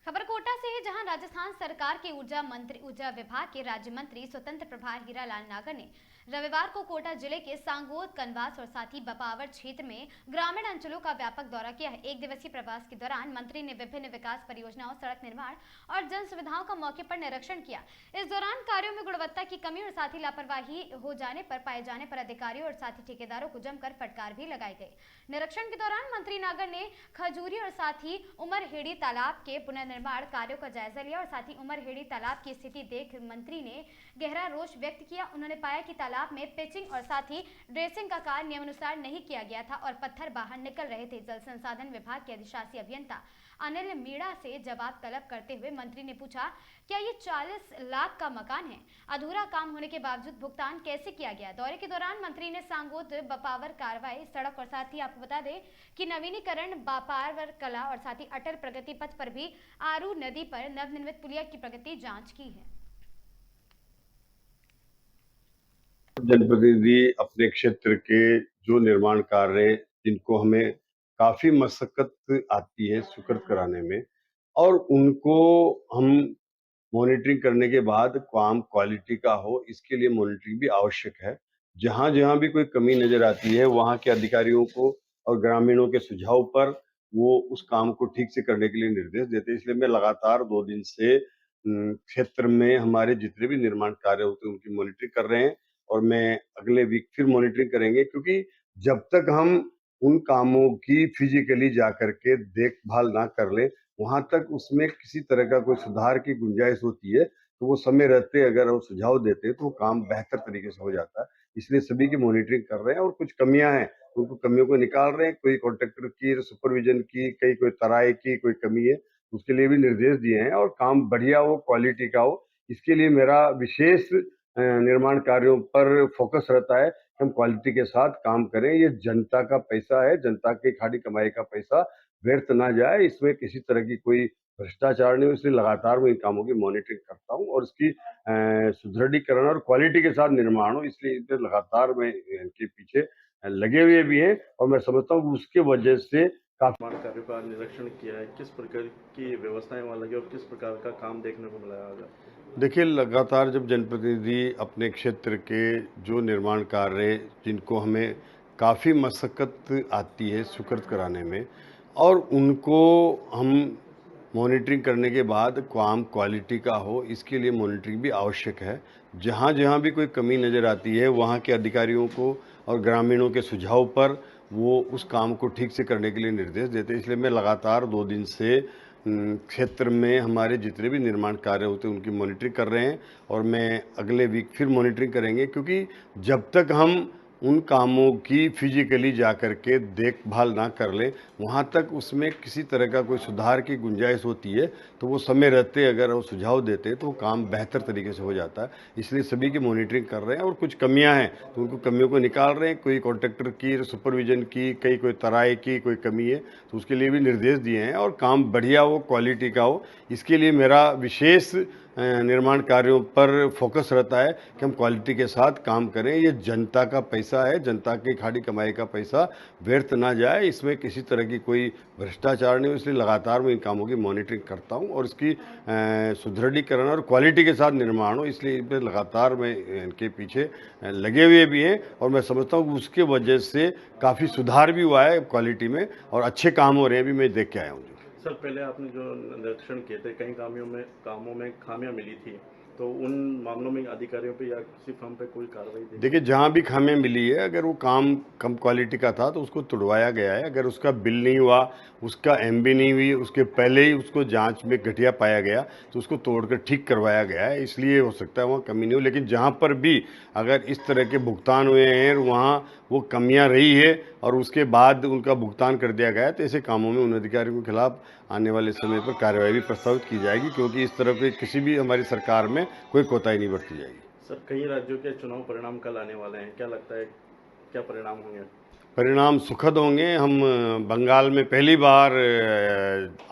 खबर कोटा से है, जहां राजस्थान सरकार के ऊर्जा विभाग के राज्य मंत्री स्वतंत्र प्रभार हीरालाल नागर ने रविवार को कोटा जिले के सांगोद, कनवास और साथ ही बपावर क्षेत्र में ग्रामीण अंचलों का व्यापक दौरा किया है। एक दिवसीय प्रवास के दौरान मंत्री ने विभिन्न विकास परियोजनाओं, सड़क निर्माण और जन सुविधाओं का मौके पर निरीक्षण किया। इस दौरान कार्यों में गुणवत्ता की कमी और साथ ही लापरवाही हो जाने पर पाए जाने पर अधिकारियों और साथ ही ठेकेदारों को जमकर फटकार भी लगाई गई। निरीक्षण के दौरान मंत्री नागर ने खजूरी और साथ ही उमरहेड़ी तालाब के पुनर्निर्माण कार्यों का जायजा लिया और साथ ही उमरहेड़ी तालाब की स्थिति देख मंत्री ने गहरा रोष व्यक्त किया। उन्होंने पाया कि तालाब में पिचिंग और साथ ही ड्रेसिंग का कार्य नियमानुसार नहीं किया गया था और पत्थर बाहर निकल रहे थे। जल संसाधन विभाग के अधिशासी अभियंता अनिल मीणा से जवाब तलब करते हुए मंत्री ने पूछा, क्या ये 40 लाख का मकान है? अधूरा काम होने के बावजूद भुगतान कैसे किया गया? दौरे के दौरान मंत्री ने सांगोद बपावर कार्रवाई सड़क और साथ ही आपको बता दें कि नवीनीकरण बापावर कला और साथ ही अटल प्रगति पथ पर भी आरू नदी पर नवनिर्मित पुलिया की प्रगति जांच की है। जनप्रतिनिधि अपने क्षेत्र के जो निर्माण कार्य जिनको हमें काफी मशक्कत आती है स्वीकृत कराने में और उनको हम मॉनिटरिंग करने के बाद काम क्वालिटी का हो, इसके लिए मॉनिटरिंग भी आवश्यक है। जहां जहां भी कोई कमी नजर आती है वहां के अधिकारियों को और ग्रामीणों के सुझाव पर वो उस काम को ठीक से करने के लिए निर्देश देते हैं। इसलिए मैं लगातार 2 दिन से क्षेत्र में हमारे जितने भी निर्माण कार्य होते हैं उनकी मॉनिटरिंग कर रहे हैं और मैं अगले वीक फिर मॉनिटरिंग करेंगे, क्योंकि जब तक हम उन कामों की फिजिकली जाकर के देखभाल ना कर ले वहां तक उसमें किसी तरह का कोई सुधार की गुंजाइश होती है तो वो समय रहते अगर वो सुझाव देते तो वो काम बेहतर तरीके से हो जाता है। इसलिए सभी की मॉनिटरिंग कर रहे हैं और कुछ कमियां हैं उनको कमियों को निकाल रहे हैं। कोई कॉन्ट्रैक्टर की सुपरविजन की, कई कोई तराई की कोई कमी है उसके लिए भी निर्देश दिए हैं और काम बढ़िया हो, क्वालिटी का हो। इसके लिए मेरा विशेष निर्माण कार्यों पर फोकस रहता है। हम क्वालिटी के साथ काम करें। ये जनता का पैसा है, जनता की खाड़ी कमाई का पैसा व्यर्थ ना जाए, इसमें किसी तरह की कोई भ्रष्टाचार नहीं हो। इसलिए लगातार मैं इन कामों की मॉनिटरिंग करता हूं और इसकी सुदृढ़ीकरण और क्वालिटी के साथ निर्माण हो, इसलिए लगातार मैं इनके पीछे लगे हुए भी हैं और मैं समझता हूँ उसके वजह से काफी कार्यों का निरीक्षण किया है। किस प्रकार की व्यवस्थाएं वहाँ लगी और किस प्रकार का काम देखने को मिला है? देखिए, लगातार जब जनप्रतिनिधि अपने क्षेत्र के जो निर्माण कार्य जिनको हमें काफ़ी मशक्कत आती है स्वीकृत कराने में और उनको हम मॉनिटरिंग करने के बाद काम क्वालिटी का हो, इसके लिए मॉनिटरिंग भी आवश्यक है। जहाँ जहाँ भी कोई कमी नज़र आती है वहाँ के अधिकारियों को और ग्रामीणों के सुझाव पर वो उस काम को ठीक से करने के लिए निर्देश देते हैं। इसलिए मैं लगातार 2 दिन से क्षेत्र में हमारे जितने भी निर्माण कार्य होते हैं उनकी मॉनिटरिंग कर रहे हैं और मैं अगले वीक फिर मॉनिटरिंग करेंगे, क्योंकि जब तक हम उन कामों की फिजिकली जाकर के देखभाल ना कर ले वहाँ तक उसमें किसी तरह का कोई सुधार की गुंजाइश होती है तो वो समय रहते अगर वो सुझाव देते तो वो काम बेहतर तरीके से हो जाता है। इसलिए सभी की मॉनिटरिंग कर रहे हैं और कुछ कमियां हैं तो उनको कमियों को निकाल रहे हैं। कोई कॉन्ट्रैक्टर की सुपरविजन की, कोई तराई की कोई कमी है तो उसके लिए भी निर्देश दिए हैं और काम बढ़िया हो, क्वालिटी का हो। इसके लिए मेरा विशेष निर्माण कार्यों पर फोकस रहता है कि हम क्वालिटी के साथ काम करें। ये जनता का पैसा है, जनता की खाड़ी कमाई का पैसा व्यर्थ ना जाए, इसमें किसी तरह की कोई भ्रष्टाचार नहीं हो, इसलिए लगातार मैं इन कामों की मॉनिटरिंग करता हूं और इसकी सुदृढ़ीकरण और क्वालिटी के साथ निर्माण हो, इसलिए इन पर लगातार मैं इनके पीछे लगे हुए भी हैं और मैं समझता हूँ कि उसके वजह से काफ़ी सुधार भी हुआ है क्वालिटी में और अच्छे काम हो रहे हैं, भी मैं देख के आया हूँ। सर, पहले आपने जो निरीक्षण किए थे, कई कामों में खामियां मिली थी, तो उन मामलों में अधिकारियों पे या किसी फर्म पे कोई कार्रवाई देखी? देखिए, जहाँ भी खामियां मिली है, अगर वो काम कम क्वालिटी का था तो उसको तुड़वाया गया है। अगर उसका बिल नहीं हुआ, उसका एमबी नहीं हुई, उसके पहले ही उसको जांच में घटिया पाया गया तो उसको तोड़कर ठीक करवाया गया है। इसलिए हो सकता है वहाँ कमी नहीं हो, लेकिन जहाँ पर भी अगर इस तरह के भुगतान हुए हैं वहाँ वो कमियां रही है और उसके बाद उनका भुगतान कर दिया गया है, तो ऐसे कामों में उन अधिकारियों के खिलाफ आने वाले समय पर कार्रवाई भी प्रस्तावित की जाएगी, क्योंकि इस तरह के किसी भी हमारी सरकार में कोई कोताही नहीं बरती जाएगी। सर, कई राज्यों के चुनाव परिणाम कल आने वाले हैं, क्या लगता है क्या परिणाम होंगे? परिणाम सुखद होंगे। हम बंगाल में पहली बार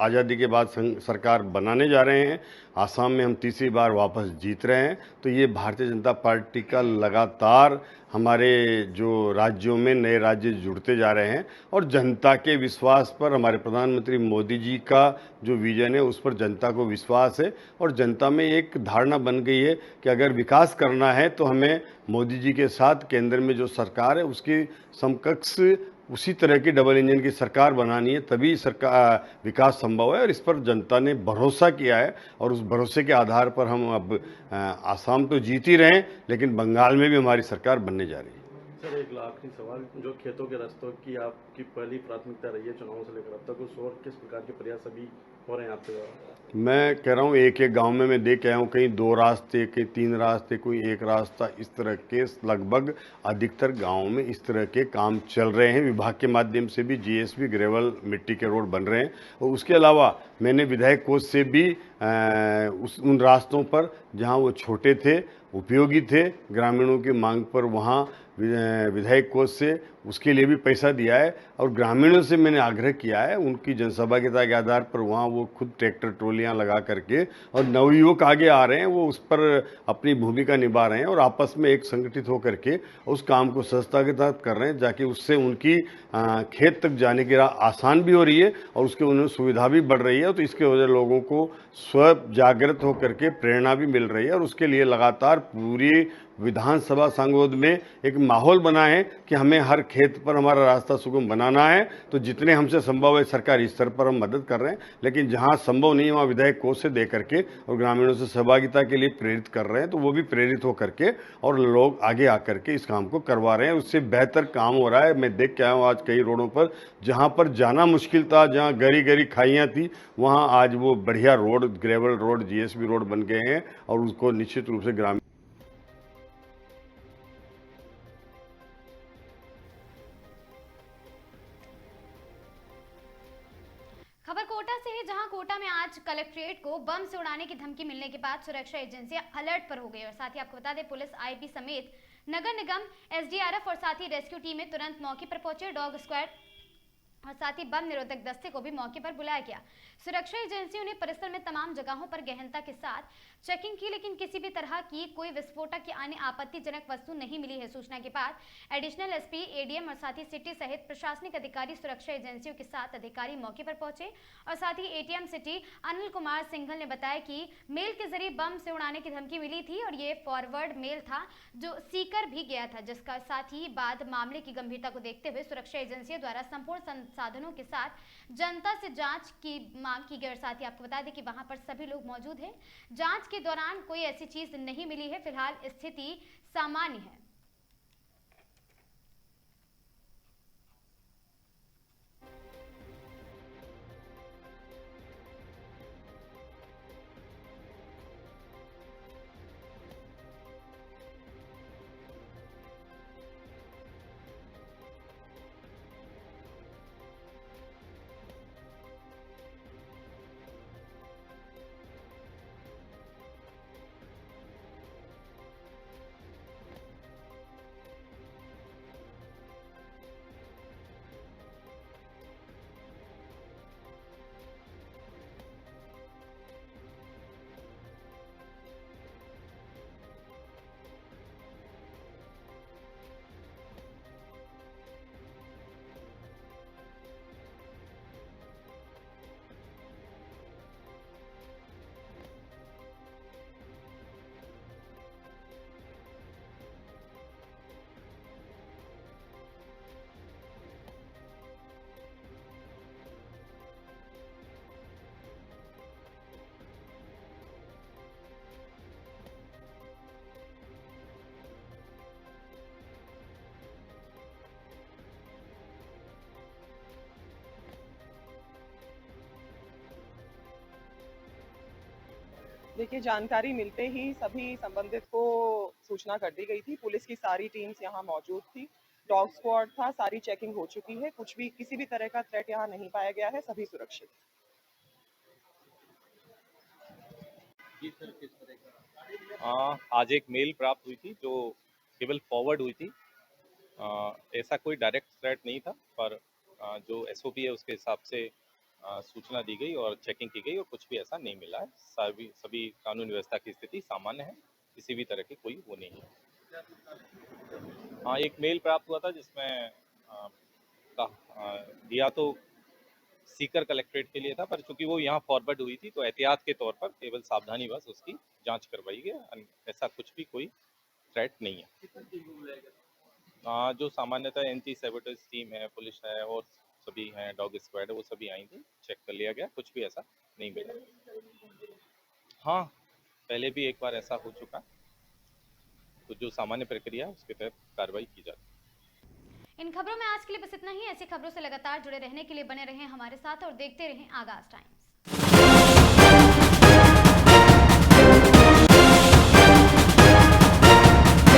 आज़ादी के बाद सरकार बनाने जा रहे हैं। आसाम में हम तीसरी बार वापस जीत रहे हैं। तो ये भारतीय जनता पार्टी का लगातार हमारे जो राज्यों में नए राज्य जुड़ते जा रहे हैं और जनता के विश्वास पर, हमारे प्रधानमंत्री मोदी जी का जो विजन है उस पर जनता को विश्वास है और जनता में एक धारणा बन गई है कि अगर विकास करना है तो हमें मोदी जी के साथ केंद्र में जो सरकार है उसकी समकक्ष उसी तरह की डबल इंजन की सरकार बनानी है, तभी सरकार विकास संभव है और इस पर जनता ने भरोसा किया है और उस भरोसे के आधार पर हम अब आसाम तो जीत ही रहे हैं, लेकिन बंगाल में भी हमारी सरकार बनने जा रही है। सर, एक आखिरी सवाल, जो खेतों के रास्तों की आपकी पहली प्राथमिकता रही है चुनावों से लेकर अब तक, उस और किस प्रकार के प्रयास अभी हो रहे हैं आपके? मैं कह रहा हूँ एक एक गांव में मैं देख के आया हूँ, कहीं 2 रास्ते, कहीं 3 रास्ते, कोई 1 रास्ता, इस तरह के लगभग अधिकतर गांवों में इस तरह के काम चल रहे हैं। विभाग के माध्यम से भी जीएसबी ग्रेवल मिट्टी के रोड बन रहे हैं और उसके अलावा मैंने विधायक कोष से भी उन रास्तों पर जहाँ वो छोटे थे, उपयोगी थे, ग्रामीणों की मांग पर वहाँ विधायक कोष से उसके लिए भी पैसा दिया है और ग्रामीणों से मैंने आग्रह किया है, उनकी जनसहभागिता के आधार पर वहाँ वो खुद ट्रैक्टर ट्रॉलियाँ लगा करके, और नवयुवक आगे आ रहे हैं, वो उस पर अपनी भूमिका निभा रहे हैं और आपस में एक संगठित होकर के उस काम को सहजता के साथ कर रहे हैं, ताकि उससे उनकी खेत तक जाने की राह आसान भी हो रही है और उसके उन्हें सुविधा भी बढ़ रही है। तो इसके वजह लोगों को स्व जागृत होकर के प्रेरणा भी मिल रही है और उसके लिए लगातार पूरी विधानसभा सांगोद में एक माहौल बना है कि हमें हर खेत पर हमारा रास्ता सुगम बनाना है। तो जितने हमसे संभव है सरकारी स्तर पर हम मदद कर रहे हैं, लेकिन जहां संभव नहीं है वहाँ विधायक कोष से दे करके और ग्रामीणों से सहभागिता के लिए प्रेरित कर रहे हैं, तो वो भी प्रेरित होकर के और लोग आगे आकर के इस काम को करवा रहे हैं। उससे बेहतर काम हो रहा है। मैं देख के आया हूँ आज कई रोडों पर जहाँ पर जाना मुश्किल था, जहाँ गरी गरी खाइयाँ थी, वहाँ आज वो बढ़िया road, gravel road, GSB road बन गए हैं और उसको निश्चित रूप से ग्रामीण खबर कोटा से है, जहां कोटा में आज कलेक्ट्रेट को बम से उड़ाने की धमकी मिलने के बाद सुरक्षा एजेंसियां अलर्ट पर हो गई और साथ ही आपको बता दें पुलिस, आईबी समेत नगर निगम, एसडीआरएफ और साथ ही रेस्क्यू टीमें तुरंत मौके पर पहुंचे। डॉग स्क्वाड और साथ ही बम निरोधक दस्ते को भी मौके पर बुलाया गया। सुरक्षा एजेंसियों ने परिसर में तमाम जगहों पर गहनता के साथ चेकिंग की, लेकिन किसी भी तरह की कोई विस्फोटक या अन्य आपत्तिजनक वस्तु नहीं मिली है। सूचना के बाद एडिशनल एसपी, एडीएम और साथ ही सिटी सहित प्रशासनिक अधिकारी सुरक्षा एजेंसियों के साथ अधिकारी मौके पर पहुंचे और साथ ही एटीएम सिटी अनिल कुमार सिंघल ने बताया कि मेल के जरिए बम से उड़ाने की धमकी मिली थी और ये फॉरवर्ड मेल था जो सीकर भी गया था, जिसका साथ ही बाद मामले की गंभीरता को देखते हुए सुरक्षा एजेंसियों द्वारा संपूर्ण साधनों के साथ जनता से जांच की मांग की गई। और साथ ही आपको बता दें कि वहां पर सभी लोग मौजूद हैं। जांच के दौरान कोई ऐसी चीज नहीं मिली है। फिलहाल स्थिति सामान्य है। देखिए, जानकारी मिलते ही सभी संबंधित को सूचना कर दी गई थी। पुलिस की सारी टीम्स यहाँ मौजूद थी, डॉग स्क्वाड था, सारी चेकिंग हो चुकी है। कुछ भी किसी भी तरह का थ्रेट यहाँ नहीं पाया गया है, सभी सुरक्षित। आज एक मेल प्राप्त हुई थी जो केवल फॉरवर्ड हुई थी। ऐसा कोई डायरेक्ट थ्रेट नहीं था, पर जो एसओपी है उसके हिसाब से सूचना दी गई और चेकिंग की गई और कुछ भी ऐसा नहीं मिला है। सभी कानून व्यवस्था की स्थिति सामान्य है, किसी भी तरह की कोई वो नहीं है। हाँ, एक मेल प्राप्त हुआ था जिसमें दिया तो सीकर कलेक्ट्रेट के लिए था, पर चूंकि वो यहाँ फॉरवर्ड हुई थी तो एहतियात के तौर पर केवल सावधानी बस उसकी जांच करवाई गई। ऐसा कुछ भी कोई थ्रेट नहीं है। जो सामान्यतः एंटी सैबोटेज टीम है, पुलिस है और सभी हैं, डॉग स्क्वाड है, वो सभी आई थी, चेक कर लिया गया, कुछ भी ऐसा नहीं मिला। हाँ, पहले भी एक बार ऐसा हो चुका, तो जो सामान्य प्रक्रिया उसके तहत कार्रवाई की जाती है। इन खबरों में आज के लिए बस इतना ही। ऐसी खबरों से लगातार जुड़े रहने के लिए बने रहें हमारे साथ और देखते रहें आगाज टाइम्स।